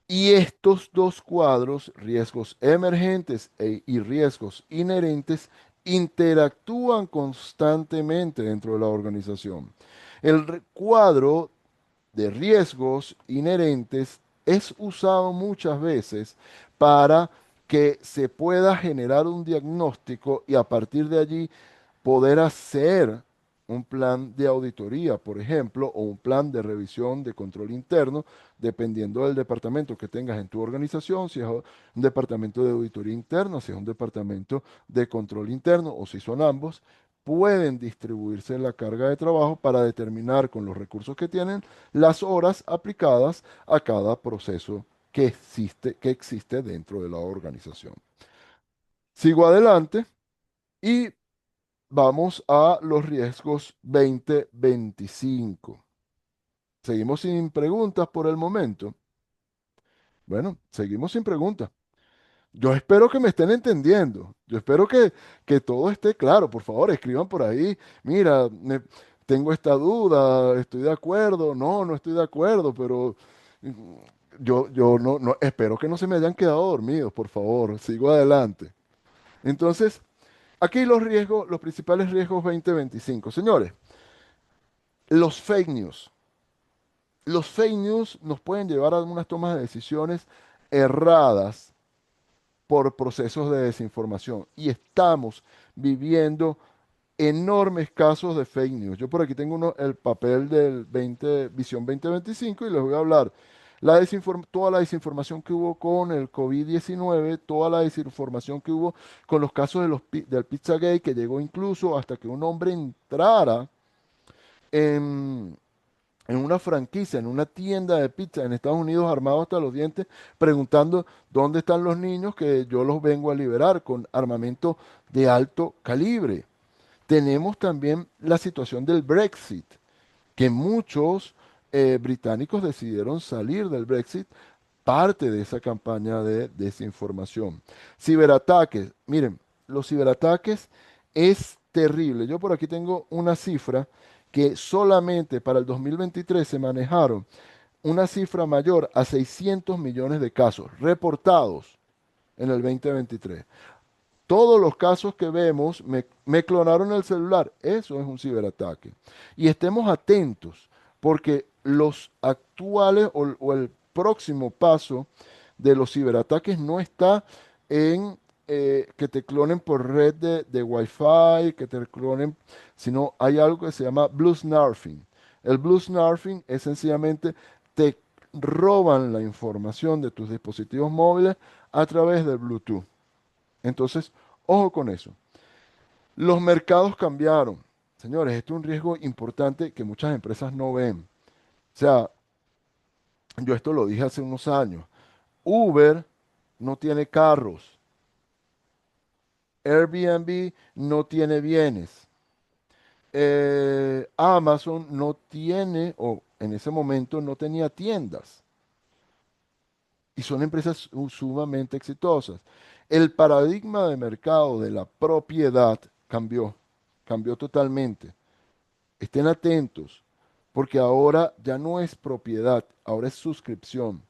Speaker 1: Y estos dos cuadros, riesgos emergentes y riesgos inherentes, interactúan constantemente dentro de la organización. El cuadro de riesgos inherentes es usado muchas veces para que se pueda generar un diagnóstico y a partir de allí poder hacer un plan de auditoría, por ejemplo, o un plan de revisión de control interno, dependiendo del departamento que tengas en tu organización, si es un departamento de auditoría interna, si es un departamento de control interno o si son ambos, pueden distribuirse la carga de trabajo para determinar con los recursos que tienen las horas aplicadas a cada proceso que existe dentro de la organización. Sigo adelante y vamos a los riesgos 2025. Seguimos sin preguntas por el momento. Bueno, seguimos sin preguntas. Yo espero que me estén entendiendo. Yo espero que todo esté claro. Por favor, escriban por ahí. Mira, tengo esta duda, estoy de acuerdo. No, no estoy de acuerdo, pero mm, yo no, espero que no se me hayan quedado dormidos, por favor. Sigo adelante. Entonces, aquí los riesgos, los principales riesgos 2025. Señores, los fake news. Los fake news nos pueden llevar a unas tomas de decisiones erradas por procesos de desinformación. Y estamos viviendo enormes casos de fake news. Yo por aquí tengo el papel del Visión 2025 y les voy a hablar toda la desinformación que hubo con el COVID-19, toda la desinformación que hubo con los casos del Pizzagate, que llegó incluso hasta que un hombre entrara en, en una franquicia, en una tienda de pizza en Estados Unidos, armado hasta los dientes, preguntando dónde están los niños que yo los vengo a liberar con armamento de alto calibre. Tenemos también la situación del Brexit, que muchos británicos decidieron salir del Brexit, parte de esa campaña de desinformación. Ciberataques, miren, los ciberataques es terrible. Yo por aquí tengo una cifra que solamente para el 2023 se manejaron una cifra mayor a 600 millones de casos reportados en el 2023. Todos los casos que vemos, me clonaron el celular, eso es un ciberataque. Y estemos atentos, porque los actuales o el próximo paso de los ciberataques no está en que te clonen por red de Wi-Fi, que te clonen, sino hay algo que se llama Blue Snarfing. El Blue Snarfing es sencillamente te roban la información de tus dispositivos móviles a través del Bluetooth. Entonces, ojo con eso. Los mercados cambiaron. Señores, esto es un riesgo importante que muchas empresas no ven. O sea, yo esto lo dije hace unos años. Uber no tiene carros. Airbnb no tiene bienes. Amazon no tiene, o en ese momento no tenía tiendas. Y son empresas sumamente exitosas. El paradigma de mercado de la propiedad cambió totalmente. Estén atentos, porque ahora ya no es propiedad, ahora es suscripción.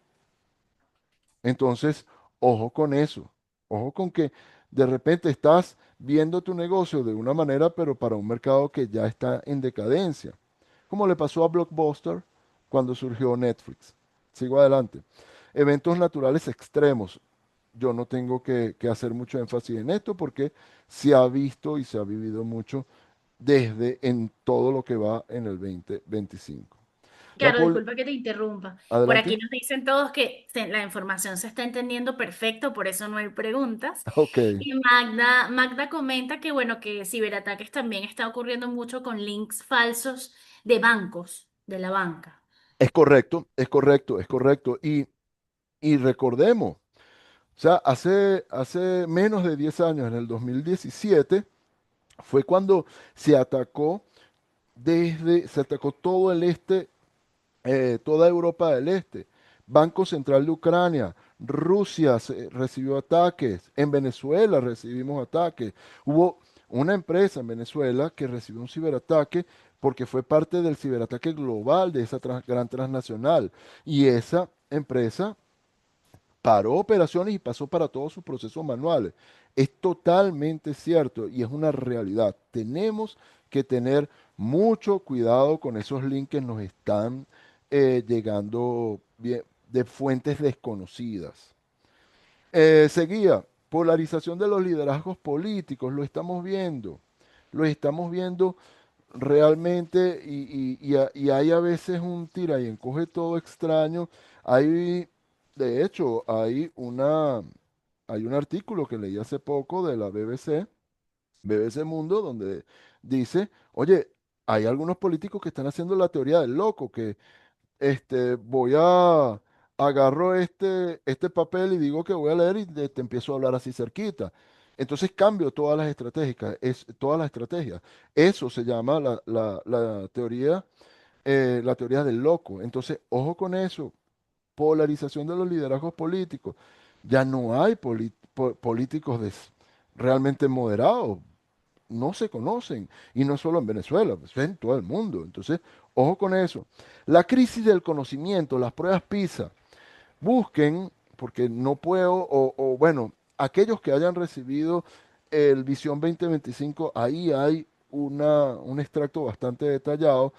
Speaker 1: Entonces, ojo con eso, ojo con que de repente estás viendo tu negocio de una manera, pero para un mercado que ya está en decadencia, como le pasó a Blockbuster cuando surgió Netflix. Sigo adelante. Eventos naturales extremos. Yo no tengo que hacer mucho énfasis en esto porque se ha visto y se ha vivido mucho desde en todo lo que va en el 2025. La
Speaker 2: Claro,
Speaker 1: pol-
Speaker 2: disculpa que te interrumpa. Por
Speaker 1: Adelante.
Speaker 2: aquí nos dicen todos que la información se está entendiendo perfecto, por eso no hay preguntas.
Speaker 1: Ok.
Speaker 2: Y Magda comenta que, bueno, que ciberataques también está ocurriendo mucho con links falsos de bancos, de la banca.
Speaker 1: Es correcto, es correcto, es correcto. Y recordemos, o sea, hace menos de 10 años, en el 2017, fue cuando se atacó se atacó todo el este, toda Europa del Este, Banco Central de Ucrania, Rusia recibió ataques, en Venezuela recibimos ataques. Hubo una empresa en Venezuela que recibió un ciberataque porque fue parte del ciberataque global de esa gran transnacional. Y esa empresa paró operaciones y pasó para todos sus procesos manuales. Es totalmente cierto y es una realidad. Tenemos que tener mucho cuidado con esos links que nos están llegando de fuentes desconocidas. Seguía, polarización de los liderazgos políticos, lo estamos viendo realmente y hay a veces un tira y encoge todo extraño. Hay, de hecho, hay un artículo que leí hace poco de la BBC, BBC Mundo, donde dice, oye, hay algunos políticos que están haciendo la teoría del loco, que voy a, agarro este papel y digo que voy a leer y te empiezo a hablar así cerquita. Entonces cambio todas las estrategias. Eso se llama la teoría del loco. Entonces, ojo con eso, polarización de los liderazgos políticos. Ya no hay políticos realmente moderados, no se conocen. Y no solo en Venezuela, pues en todo el mundo. Entonces, ojo con eso. La crisis del conocimiento, las pruebas PISA, busquen, porque no puedo, bueno, aquellos que hayan recibido el Visión 2025, ahí hay un extracto bastante detallado.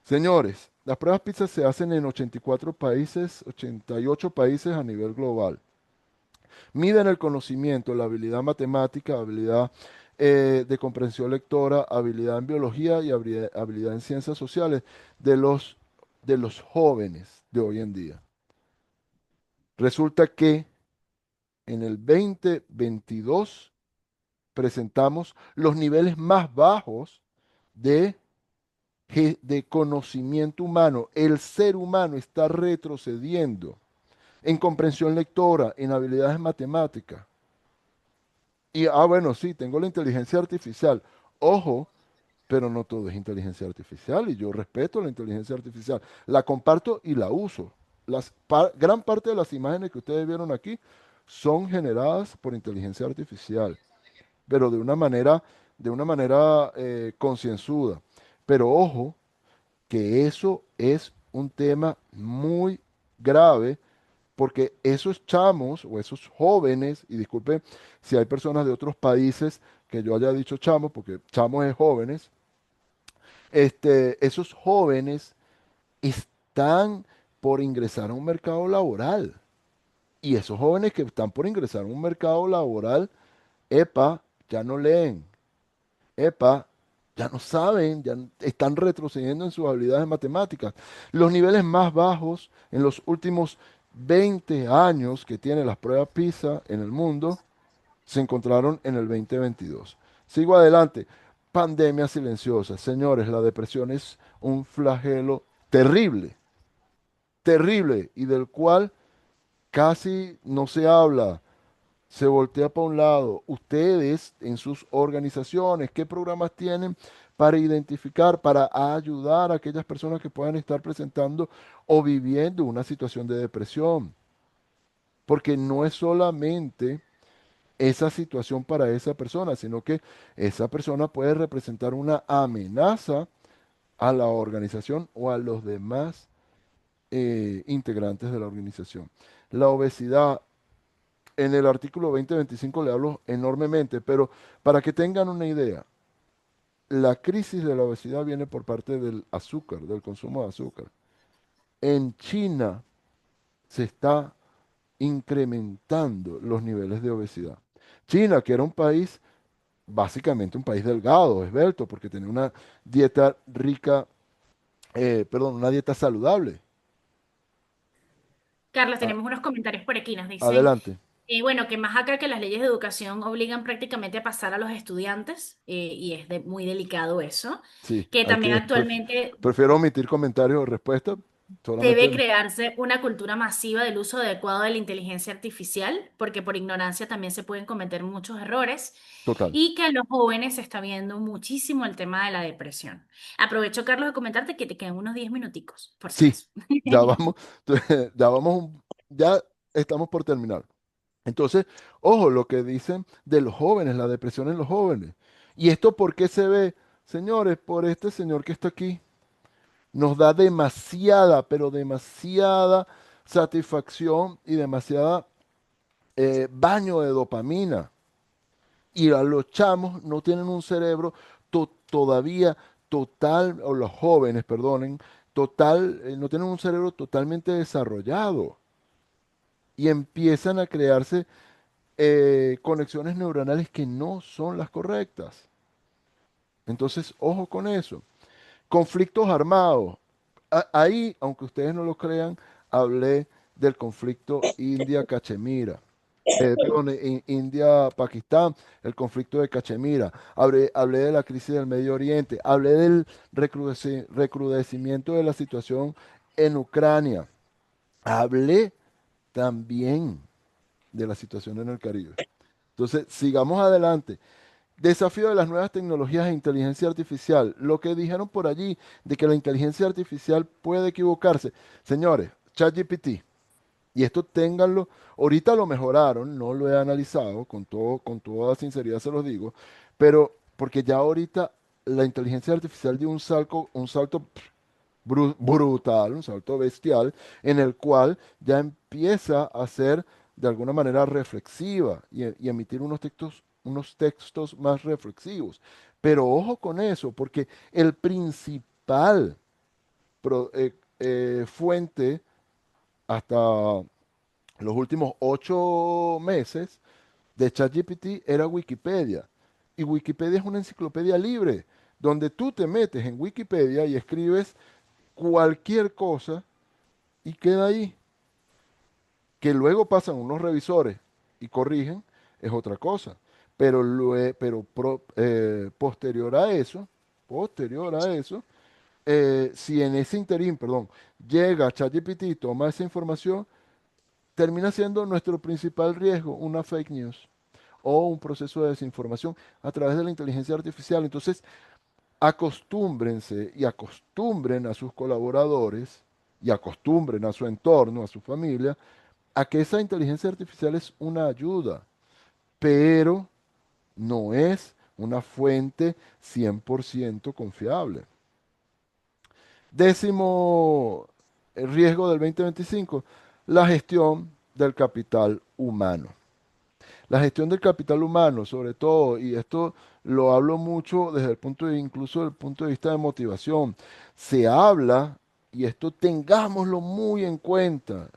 Speaker 1: Señores, las pruebas PISA se hacen en 84 países, 88 países a nivel global. Miden el conocimiento, la habilidad matemática, habilidad de comprensión lectora, habilidad en biología y habilidad en ciencias sociales de de los jóvenes de hoy en día. Resulta que en el 2022 presentamos los niveles más bajos de, de conocimiento humano. El ser humano está retrocediendo en comprensión lectora, en habilidades matemáticas. Y, bueno, sí, tengo la inteligencia artificial. Ojo, pero no todo es inteligencia artificial y yo respeto la inteligencia artificial. La comparto y la uso. Gran parte de las imágenes que ustedes vieron aquí son generadas por inteligencia artificial, pero de una manera concienzuda. Pero ojo, que eso es un tema muy grave porque esos chamos o esos jóvenes, y disculpen si hay personas de otros países que yo haya dicho chamos, porque chamos es jóvenes, esos jóvenes están por ingresar a un mercado laboral. Y esos jóvenes que están por ingresar a un mercado laboral, epa, ya no leen, epa, ya no saben, están retrocediendo en sus habilidades matemáticas. Los niveles más bajos en los últimos 20 años que tienen las pruebas PISA en el mundo se encontraron en el 2022. Sigo adelante. Pandemia silenciosa. Señores, la depresión es un flagelo terrible, terrible, y del cual casi no se habla, se voltea para un lado. Ustedes en sus organizaciones, ¿qué programas tienen para identificar, para ayudar a aquellas personas que puedan estar presentando o viviendo una situación de depresión? Porque no es solamente esa situación para esa persona, sino que esa persona puede representar una amenaza a la organización o a los demás integrantes de la organización. La obesidad, en el artículo 2025 le hablo enormemente, pero para que tengan una idea, la crisis de la obesidad viene por parte del azúcar, del consumo de azúcar. En China se está incrementando los niveles de obesidad. China, que era un país, básicamente un país delgado, esbelto, porque tenía una dieta rica perdón, una dieta saludable.
Speaker 2: Carlos,
Speaker 1: A-
Speaker 2: tenemos unos comentarios por aquí. Nos dicen,
Speaker 1: adelante.
Speaker 2: bueno, que más acá que las leyes de educación obligan prácticamente a pasar a los estudiantes, y es muy delicado eso,
Speaker 1: Sí,
Speaker 2: que
Speaker 1: hay
Speaker 2: también
Speaker 1: que,
Speaker 2: actualmente
Speaker 1: prefiero omitir comentarios o respuestas.
Speaker 2: debe
Speaker 1: Solamente
Speaker 2: crearse una cultura masiva del uso adecuado de la inteligencia artificial, porque por ignorancia también se pueden cometer muchos errores,
Speaker 1: total.
Speaker 2: y que en los jóvenes se está viendo muchísimo el tema de la depresión. Aprovecho, Carlos, de comentarte que te quedan unos 10 minuticos, por si
Speaker 1: Sí,
Speaker 2: acaso.
Speaker 1: ya vamos, ya vamos, ya estamos por terminar. Entonces, ojo, lo que dicen de los jóvenes, la depresión en los jóvenes. ¿Y esto por qué se ve? Señores, por este señor que está aquí, nos da demasiada, pero demasiada satisfacción y demasiada baño de dopamina. Y a los chamos no tienen un cerebro todavía total, o los jóvenes, perdonen, total, no tienen un cerebro totalmente desarrollado. Y empiezan a crearse conexiones neuronales que no son las correctas. Entonces, ojo con eso. Conflictos armados. Ahí, aunque ustedes no lo crean, hablé del conflicto India-Cachemira. Perdón, India-Pakistán, el conflicto de Cachemira. Hablé de la crisis del Medio Oriente. Hablé del recrudecimiento de la situación en Ucrania. Hablé también de la situación en el Caribe. Entonces, sigamos adelante. Desafío de las nuevas tecnologías e inteligencia artificial. Lo que dijeron por allí de que la inteligencia artificial puede equivocarse. Señores, ChatGPT, y esto ténganlo, ahorita lo mejoraron, no lo he analizado, con toda sinceridad se los digo, pero porque ya ahorita la inteligencia artificial dio un salto brutal, un salto bestial, en el cual ya empieza a ser de alguna manera reflexiva y emitir unos textos más reflexivos. Pero ojo con eso, porque el principal fuente hasta los últimos 8 meses de ChatGPT era Wikipedia. Y Wikipedia es una enciclopedia libre, donde tú te metes en Wikipedia y escribes cualquier cosa y queda ahí. Que luego pasan unos revisores y corrigen, es otra cosa. Pero posterior a eso, si en ese interín, perdón, llega ChatGPT y toma esa información, termina siendo nuestro principal riesgo una fake news o un proceso de desinformación a través de la inteligencia artificial. Entonces, acostúmbrense y acostumbren a sus colaboradores y acostumbren a su entorno, a su familia, a que esa inteligencia artificial es una ayuda, pero no es una fuente 100% confiable. Décimo riesgo del 2025, la gestión del capital humano. La gestión del capital humano, sobre todo, y esto lo hablo mucho desde el incluso desde el punto de vista de motivación, se habla, y esto tengámoslo muy en cuenta.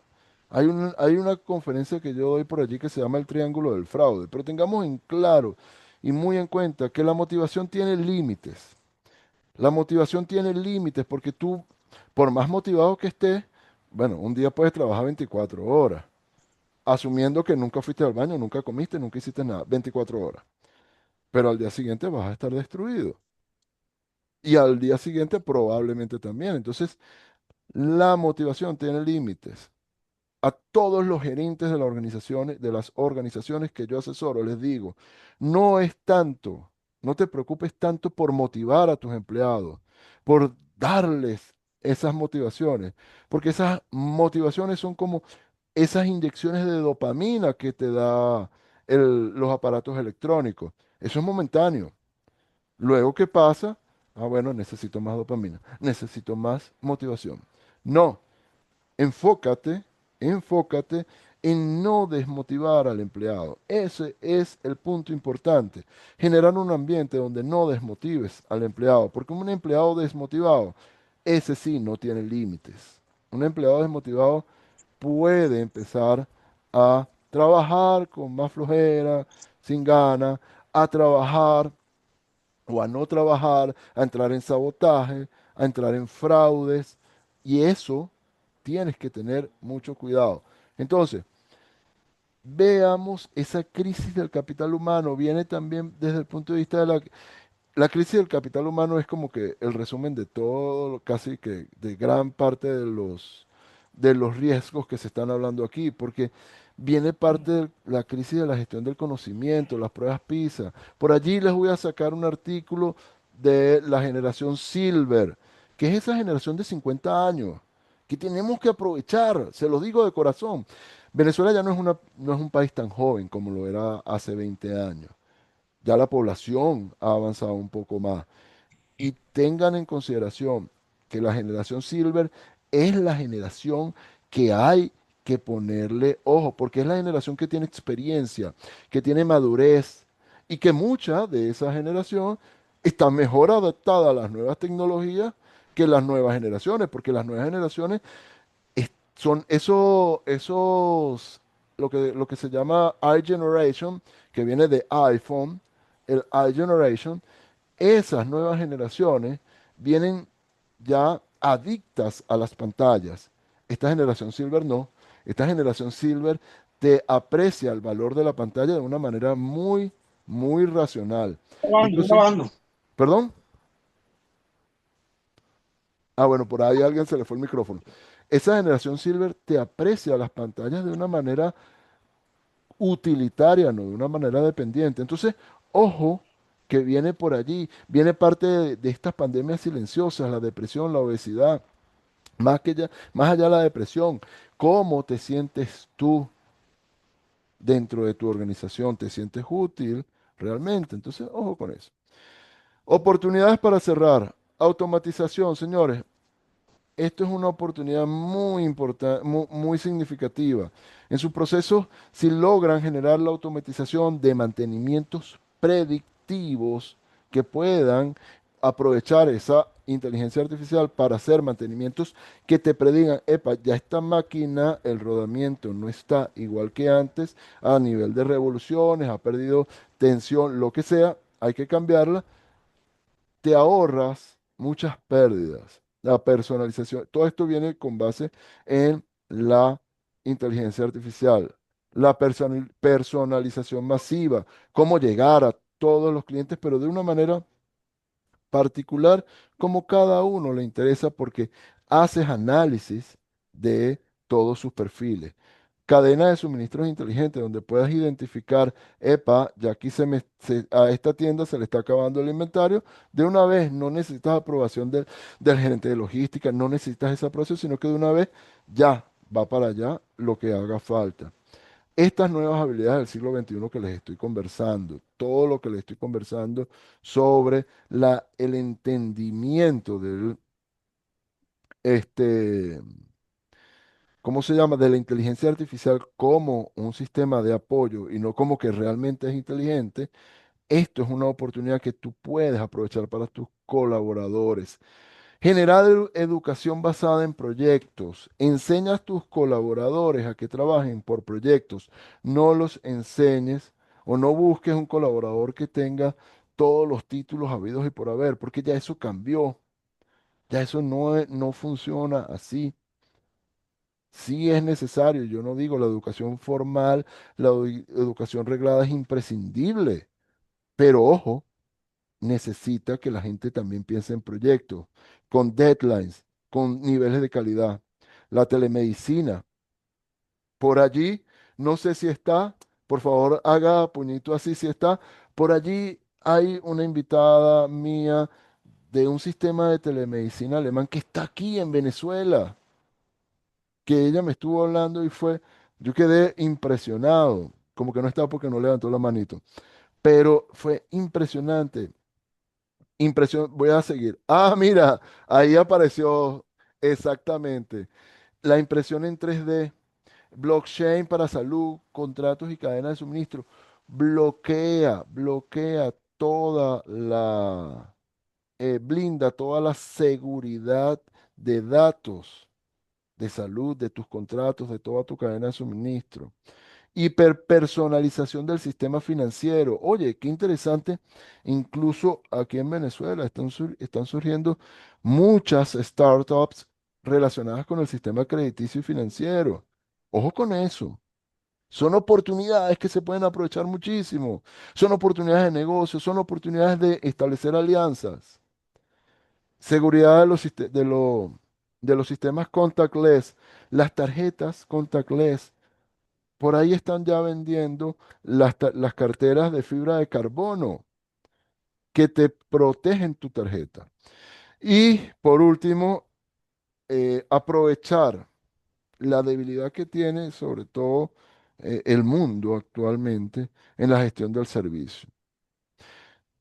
Speaker 1: Hay una conferencia que yo doy por allí que se llama el Triángulo del Fraude, pero tengamos en claro y muy en cuenta que la motivación tiene límites. La motivación tiene límites porque tú, por más motivado que estés, bueno, un día puedes trabajar 24 horas asumiendo que nunca fuiste al baño, nunca comiste, nunca hiciste nada, 24 horas. Pero al día siguiente vas a estar destruido. Y al día siguiente probablemente también. Entonces, la motivación tiene límites. A todos los gerentes de las organizaciones que yo asesoro, les digo, no es tanto, no te preocupes tanto por motivar a tus empleados, por darles esas motivaciones, porque esas motivaciones son como esas inyecciones de dopamina que te da los aparatos electrónicos. Eso es momentáneo. Luego, ¿qué pasa? Ah, bueno, necesito más dopamina, necesito más motivación. No, enfócate, enfócate en no desmotivar al empleado. Ese es el punto importante. Generar un ambiente donde no desmotives al empleado, porque un empleado desmotivado, ese sí no tiene límites. Un empleado desmotivado puede empezar a trabajar con más flojera, sin ganas, a trabajar o a no trabajar, a entrar en sabotaje, a entrar en fraudes y eso tienes que tener mucho cuidado. Entonces, veamos esa crisis del capital humano, viene también desde el punto de vista de la crisis del capital humano es como que el resumen de todo, casi que de gran parte de los riesgos que se están hablando aquí, porque viene parte de la crisis de la gestión del conocimiento, las pruebas PISA. Por allí les voy a sacar un artículo de la generación Silver, que es esa generación de 50 años, que tenemos que aprovechar, se lo digo de corazón. Venezuela ya no es un país tan joven como lo era hace 20 años. Ya la población ha avanzado un poco más. Y tengan en consideración que la generación Silver es la generación que hay que ponerle ojo, porque es la generación que tiene experiencia, que tiene madurez y que mucha de esa generación está mejor adaptada a las nuevas tecnologías que las nuevas generaciones, porque las nuevas generaciones son lo que se llama iGeneration, que viene de iPhone, el iGeneration, esas nuevas generaciones vienen ya adictas a las pantallas. Esta generación Silver no. Esta generación Silver te aprecia el valor de la pantalla de una manera muy, muy racional.
Speaker 3: Trabajando, estoy
Speaker 1: Entonces,
Speaker 3: trabajando.
Speaker 1: perdón. Ah, bueno, por ahí a alguien se le fue el micrófono. Esa generación Silver te aprecia las pantallas de una manera utilitaria, no de una manera dependiente. Entonces, ojo que viene por allí, viene parte de estas pandemias silenciosas, la depresión, la obesidad, más allá de la depresión, ¿cómo te sientes tú dentro de tu organización? ¿Te sientes útil realmente? Entonces, ojo con eso. Oportunidades para cerrar. Automatización, señores. Esto es una oportunidad muy importante, muy significativa. En su proceso, si logran generar la automatización de mantenimientos predictivos que puedan aprovechar esa inteligencia artificial para hacer mantenimientos que te predigan, epa, ya esta máquina, el rodamiento no está igual que antes a nivel de revoluciones, ha perdido tensión, lo que sea, hay que cambiarla, te ahorras muchas pérdidas. La personalización, todo esto viene con base en la inteligencia artificial, la personalización masiva, cómo llegar a todos los clientes, pero de una manera particular, como cada uno le interesa, porque haces análisis de todos sus perfiles. Cadena de suministros inteligentes, donde puedas identificar, epa, ya aquí a esta tienda se le está acabando el inventario. De una vez, no necesitas aprobación del gerente de logística, no necesitas esa aprobación, sino que de una vez ya va para allá lo que haga falta. Estas nuevas habilidades del siglo XXI que les estoy conversando, todo lo que les estoy conversando sobre el entendimiento este, ¿cómo se llama? De la inteligencia artificial como un sistema de apoyo y no como que realmente es inteligente, esto es una oportunidad que tú puedes aprovechar para tus colaboradores. Generar educación basada en proyectos. Enseñas a tus colaboradores a que trabajen por proyectos. No los enseñes o no busques un colaborador que tenga todos los títulos habidos y por haber, porque ya eso cambió. Ya eso no funciona así. Sí es necesario, yo no digo la educación formal, educación reglada es imprescindible, pero ojo, necesita que la gente también piense en proyectos, con deadlines, con niveles de calidad. La telemedicina, por allí, no sé si está, por favor haga puñito así si está, por allí hay una invitada mía de un sistema de telemedicina alemán que está aquí en Venezuela, que ella me estuvo hablando y yo quedé impresionado, como que no estaba porque no levantó la manito, pero fue impresionante. Voy a seguir. Ah, mira, ahí apareció exactamente la impresión en 3D, blockchain para salud, contratos y cadenas de suministro. Bloquea toda blinda toda la seguridad de datos de salud, de tus contratos, de toda tu cadena de suministro. Hiperpersonalización del sistema financiero. Oye, qué interesante. Incluso aquí en Venezuela están surgiendo muchas startups relacionadas con el sistema crediticio y financiero. Ojo con eso. Son oportunidades que se pueden aprovechar muchísimo. Son oportunidades de negocio, son oportunidades de establecer alianzas. Seguridad de los sistemas contactless. Las tarjetas contactless. Por ahí están ya vendiendo las carteras de fibra de carbono que te protegen tu tarjeta. Y por último, aprovechar la debilidad que tiene sobre todo el mundo actualmente en la gestión del servicio.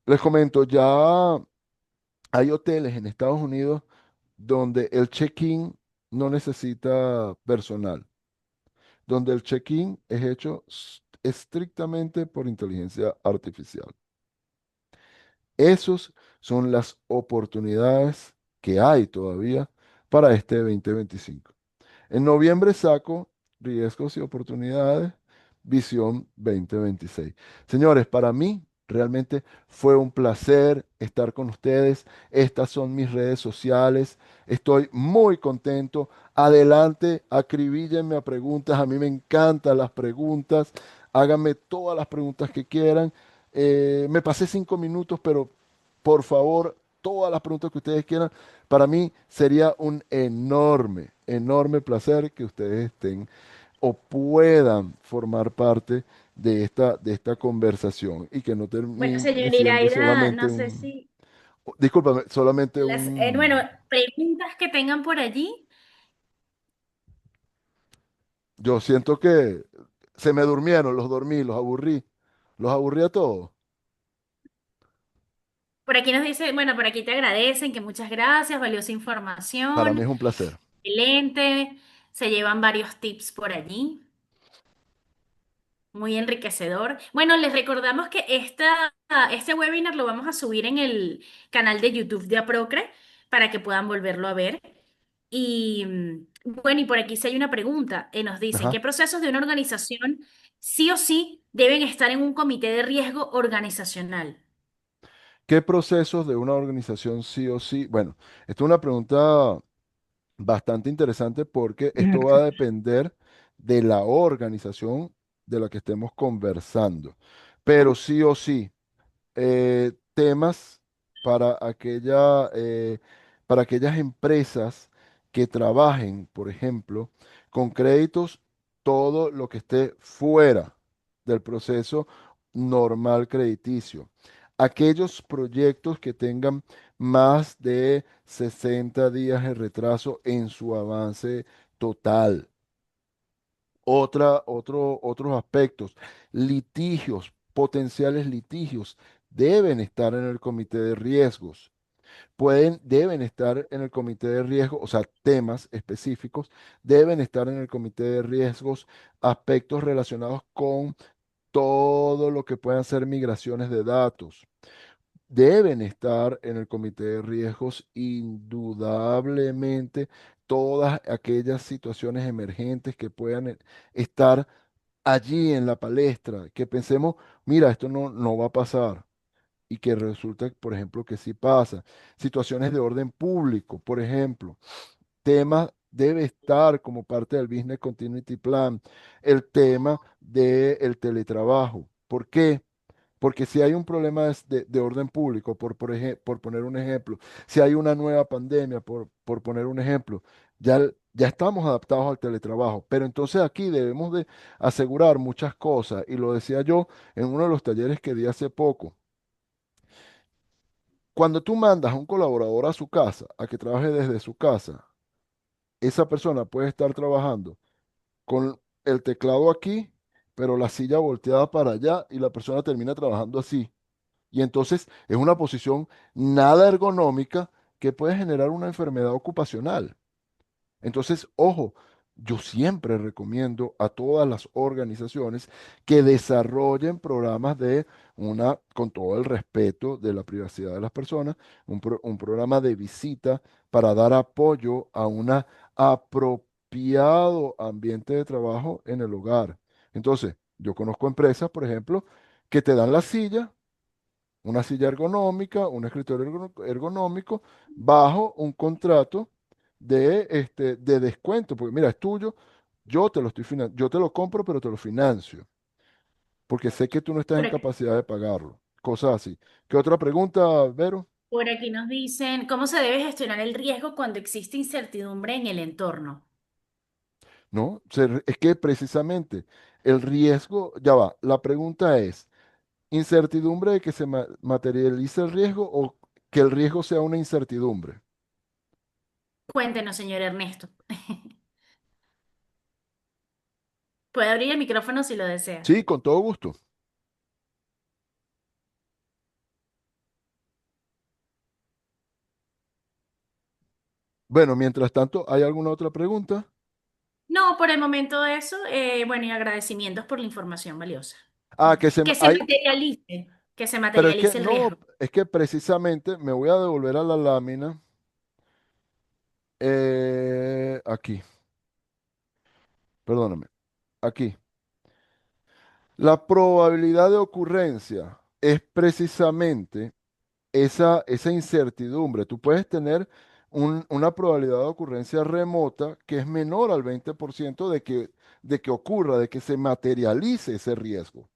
Speaker 1: Les comento, ya hay hoteles en Estados Unidos donde el check-in no necesita personal, donde el check-in es hecho estrictamente por inteligencia artificial. Esas son las oportunidades que hay todavía para este 2025. En noviembre saco Riesgos y Oportunidades, Visión 2026. Señores, para mí realmente fue un placer estar con ustedes. Estas son mis redes sociales. Estoy muy contento. Adelante, acribíllenme a preguntas. A mí me encantan las preguntas. Háganme todas las preguntas que quieran. Me pasé 5 minutos, pero por favor, todas las preguntas que ustedes quieran. Para mí sería un enorme, enorme placer que ustedes estén o puedan formar parte de esta conversación y que no
Speaker 2: Bueno,
Speaker 1: termine
Speaker 2: señor
Speaker 1: siendo
Speaker 2: Iraida,
Speaker 1: solamente
Speaker 2: no sé
Speaker 1: un,
Speaker 2: si
Speaker 1: discúlpame, solamente
Speaker 2: bueno,
Speaker 1: un,
Speaker 2: preguntas que tengan por allí.
Speaker 1: yo siento que se me durmieron, los dormí, los aburrí a todos.
Speaker 2: Por aquí nos dice, bueno, por aquí te agradecen que muchas gracias, valiosa
Speaker 1: Para mí
Speaker 2: información,
Speaker 1: es un placer.
Speaker 2: excelente, se llevan varios tips por allí, muy enriquecedor. Bueno, les recordamos que este webinar lo vamos a subir en el canal de YouTube de Aprocre para que puedan volverlo a ver. Y bueno, y por aquí sí hay una pregunta. Nos dicen,
Speaker 1: Ajá.
Speaker 2: ¿qué procesos de una organización sí o sí deben estar en un comité de riesgo organizacional?
Speaker 1: ¿Qué procesos de una organización sí o sí? Bueno, esta es una pregunta bastante interesante porque esto va a depender de la organización de la que estemos conversando. Pero sí o sí, temas para para aquellas empresas que trabajen, por ejemplo, con créditos, todo lo que esté fuera del proceso normal crediticio. Aquellos proyectos que tengan más de 60 días de retraso en su avance total. Otros aspectos, litigios, potenciales litigios, deben estar en el comité de riesgos. Deben estar en el comité de riesgos, o sea, temas específicos, deben estar en el comité de riesgos, aspectos relacionados con todo lo que puedan ser migraciones de datos. Deben estar en el comité de riesgos indudablemente todas aquellas situaciones emergentes que puedan estar allí en la palestra, que pensemos, mira, esto no va a pasar y que resulta, por ejemplo, que sí pasa. Situaciones de orden público, por ejemplo, tema debe estar como parte del Business Continuity Plan, el tema del teletrabajo. ¿Por qué? Porque si hay un problema de orden público, por poner un ejemplo, si hay una nueva pandemia, por poner un ejemplo, ya estamos adaptados al teletrabajo, pero entonces aquí debemos de asegurar muchas cosas, y lo decía yo en uno de los talleres que di hace poco. Cuando tú mandas a un colaborador a su casa, a que trabaje desde su casa, esa persona puede estar trabajando con el teclado aquí, pero la silla volteada para allá y la persona termina trabajando así. Y entonces es una posición nada ergonómica que puede generar una enfermedad ocupacional. Entonces, ojo, yo siempre recomiendo a todas las organizaciones que desarrollen programas con todo el respeto de la privacidad de las personas, un programa de visita para dar apoyo a un apropiado ambiente de trabajo en el hogar. Entonces, Yo conozco empresas, por ejemplo, que te dan la silla, una silla ergonómica, un escritorio ergonómico, bajo un contrato de descuento, porque mira, es tuyo, yo te lo compro, pero te lo financio, porque sé que tú no estás
Speaker 2: Por
Speaker 1: en
Speaker 2: aquí,
Speaker 1: capacidad de pagarlo, cosas así. ¿Qué otra pregunta, Vero?
Speaker 2: por aquí nos dicen, ¿cómo se debe gestionar el riesgo cuando existe incertidumbre en el entorno?
Speaker 1: No, es que precisamente el riesgo, ya va, la pregunta es, ¿incertidumbre de que se materialice el riesgo o que el riesgo sea una incertidumbre?
Speaker 2: Cuéntenos, señor Ernesto. Puede abrir el micrófono si lo desea.
Speaker 1: Sí, con todo gusto. Bueno, mientras tanto, ¿hay alguna otra pregunta?
Speaker 2: No, por el momento eso, bueno, y agradecimientos por la información valiosa.
Speaker 1: Ah, hay,
Speaker 2: Que se
Speaker 1: pero es que
Speaker 2: materialice el
Speaker 1: no,
Speaker 2: riesgo.
Speaker 1: es que precisamente me voy a devolver a la lámina aquí, perdóname, aquí. La probabilidad de ocurrencia es precisamente esa incertidumbre. Tú puedes tener una probabilidad de ocurrencia remota que es menor al 20% de que ocurra, de que se materialice ese riesgo.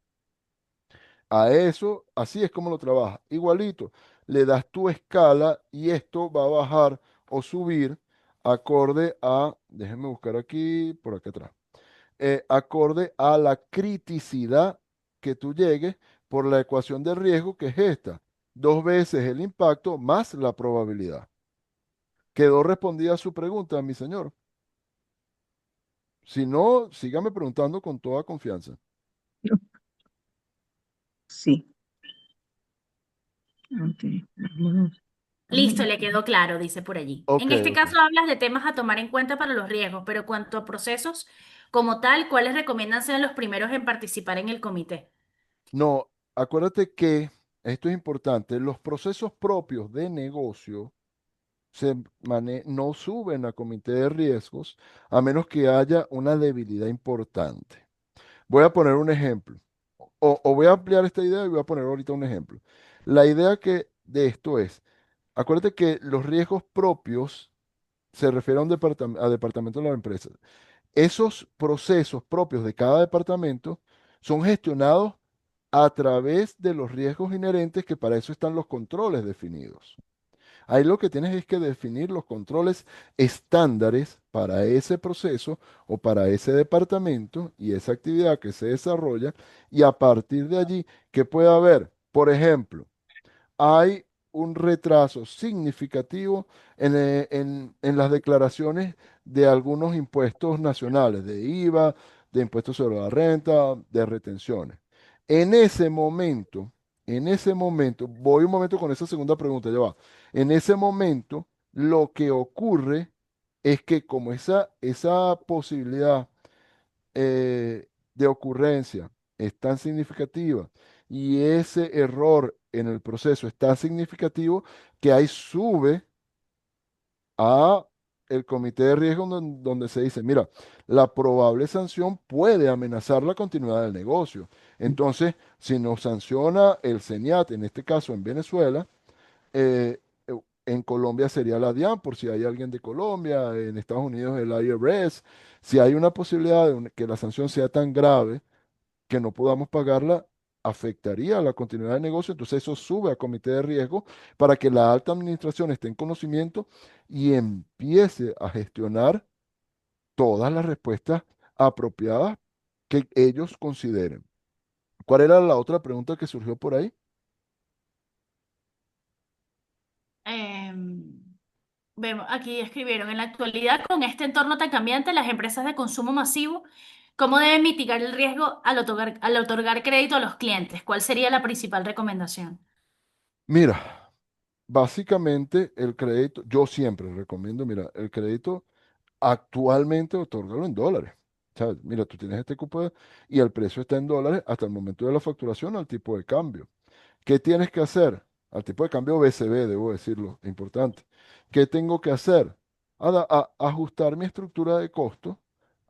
Speaker 1: A eso, así es como lo trabaja. Igualito, le das tu escala y esto va a bajar o subir acorde a, déjenme buscar aquí, por acá atrás, acorde a la criticidad que tú llegues por la ecuación de riesgo, que es esta, dos veces el impacto más la probabilidad. Quedó respondida su pregunta, mi señor. Si no, sígame preguntando con toda confianza.
Speaker 3: Sí. Ok, vámonos.
Speaker 2: Listo,
Speaker 3: Vámonos.
Speaker 2: le quedó claro, dice por allí.
Speaker 1: Ok,
Speaker 2: En este
Speaker 1: ok.
Speaker 2: caso hablas de temas a tomar en cuenta para los riesgos, pero cuanto a procesos como tal, ¿cuáles recomiendan ser los primeros en participar en el comité?
Speaker 1: No, acuérdate que esto es importante. Los procesos propios de negocio no suben a comité de riesgos a menos que haya una debilidad importante. Voy a poner un ejemplo. O voy a ampliar esta idea y voy a poner ahorita un ejemplo. La idea que de esto es, acuérdate que los riesgos propios se refiere a un a departamento de la empresa. Esos procesos propios de cada departamento son gestionados a través de los riesgos inherentes, que para eso están los controles definidos. Ahí lo que tienes es que definir los controles estándares para ese proceso o para ese departamento y esa actividad que se desarrolla, y a partir de allí, ¿qué puede haber? Por ejemplo, hay un retraso significativo en las declaraciones de algunos impuestos nacionales, de IVA, de impuestos sobre la renta, de retenciones. En ese momento, voy un momento con esa segunda pregunta, ya va. En ese momento, lo que ocurre es que como esa posibilidad de ocurrencia es tan significativa y ese error en el proceso es tan significativo, que ahí sube a el comité de riesgo donde se dice, mira, la probable sanción puede amenazar la continuidad del negocio. Entonces, si nos sanciona el CENIAT, en este caso en Venezuela, en Colombia sería la DIAN, por si hay alguien de Colombia, en Estados Unidos el IRS. Si hay una posibilidad de que la sanción sea tan grave que no podamos pagarla, afectaría a la continuidad del negocio. Entonces eso sube a comité de riesgo para que la alta administración esté en conocimiento y empiece a gestionar todas las respuestas apropiadas que ellos consideren. ¿Cuál era la otra pregunta que surgió por ahí?
Speaker 2: Em, Vemos, aquí escribieron, en la actualidad, con este entorno tan cambiante, las empresas de consumo masivo, ¿cómo deben mitigar el riesgo al otorgar crédito a los clientes? ¿Cuál sería la principal recomendación?
Speaker 1: Mira, básicamente el crédito, yo siempre recomiendo, mira, el crédito actualmente otórgalo en dólares. O sea, mira, tú tienes este cupo y el precio está en dólares hasta el momento de la facturación al tipo de cambio. ¿Qué tienes que hacer? Al tipo de cambio BCB, debo decirlo, importante. ¿Qué tengo que hacer? Ajustar mi estructura de costo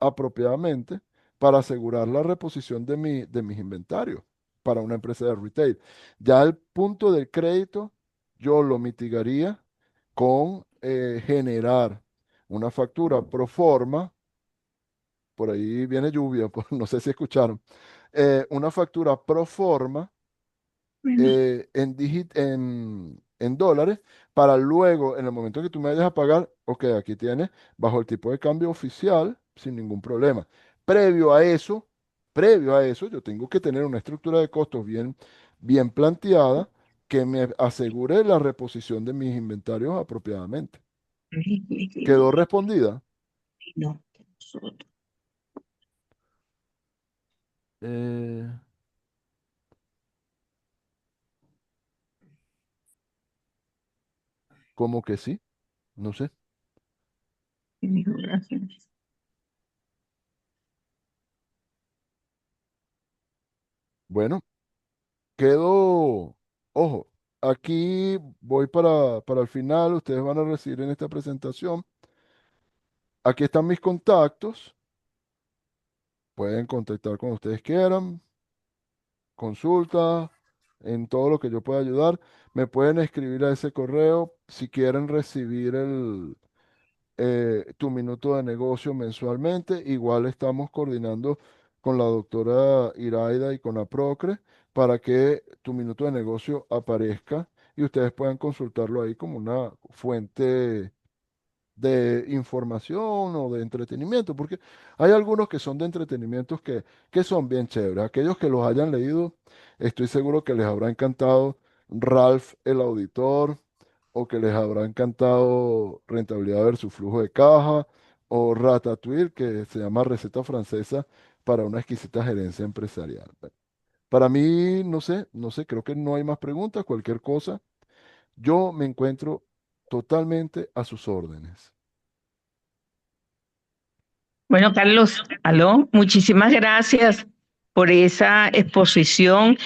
Speaker 1: apropiadamente para asegurar la reposición de mis inventarios para una empresa de retail. Ya el punto del crédito, yo lo mitigaría con generar una factura pro forma, por ahí viene lluvia, pues, no sé si escucharon, una factura pro forma
Speaker 3: Bueno,
Speaker 1: en dólares para luego, en el momento que tú me vayas a pagar, ok, aquí tienes bajo el tipo de cambio oficial sin ningún problema. Previo a eso, previo a eso, yo tengo que tener una estructura de costos bien planteada que me asegure la reposición de mis inventarios apropiadamente. ¿Quedó respondida?
Speaker 3: no, nosotros.
Speaker 1: Eh, ¿Cómo que sí? No sé.
Speaker 3: Y dijo, gracias.
Speaker 1: Bueno, quedó, ojo, aquí voy para el final, ustedes van a recibir en esta presentación. Aquí están mis contactos, pueden contactar cuando ustedes quieran, consulta, en todo lo que yo pueda ayudar. Me pueden escribir a ese correo si quieren recibir tu minuto de negocio mensualmente. Igual estamos coordinando con la doctora Iraida y con APROCRE para que tu minuto de negocio aparezca y ustedes puedan consultarlo ahí como una fuente de información o de entretenimiento, porque hay algunos que son de entretenimientos que son bien chéveres. Aquellos que los hayan leído, estoy seguro que les habrá encantado Ralph el Auditor, o que les habrá encantado Rentabilidad versus Flujo de Caja, o Ratatouille, que se llama Receta Francesa para una exquisita gerencia empresarial. Bueno, para mí, no sé, creo que no hay más preguntas, cualquier cosa. Yo me encuentro totalmente a sus órdenes.
Speaker 3: Bueno, Carlos, aló, muchísimas gracias por esa exposición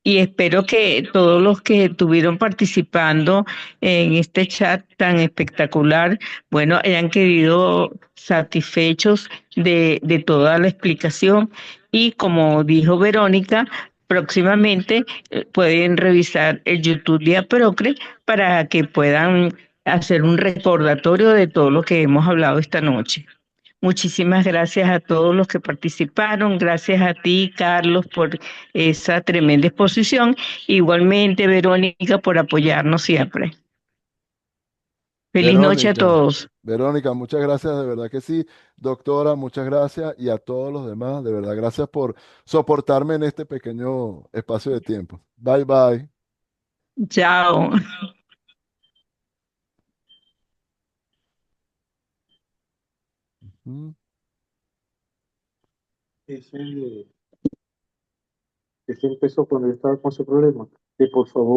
Speaker 3: y espero que todos los que estuvieron participando en este chat tan espectacular, bueno, hayan quedado satisfechos de toda la explicación y como dijo Verónica, próximamente pueden revisar el YouTube de Aprocre para que puedan hacer un recordatorio de todo lo que hemos hablado esta noche. Muchísimas gracias a todos los que participaron. Gracias a ti, Carlos, por esa tremenda exposición. Igualmente, Verónica, por apoyarnos siempre. Feliz noche a
Speaker 1: Verónica,
Speaker 3: todos.
Speaker 1: Verónica, muchas gracias, de verdad que sí. Doctora, muchas gracias. Y a todos los demás, de verdad, gracias por soportarme en este pequeño espacio de tiempo. Bye, bye.
Speaker 3: Chao.
Speaker 1: Mm.
Speaker 4: Ese, ese empezó cuando yo estaba con ese problema, que por favor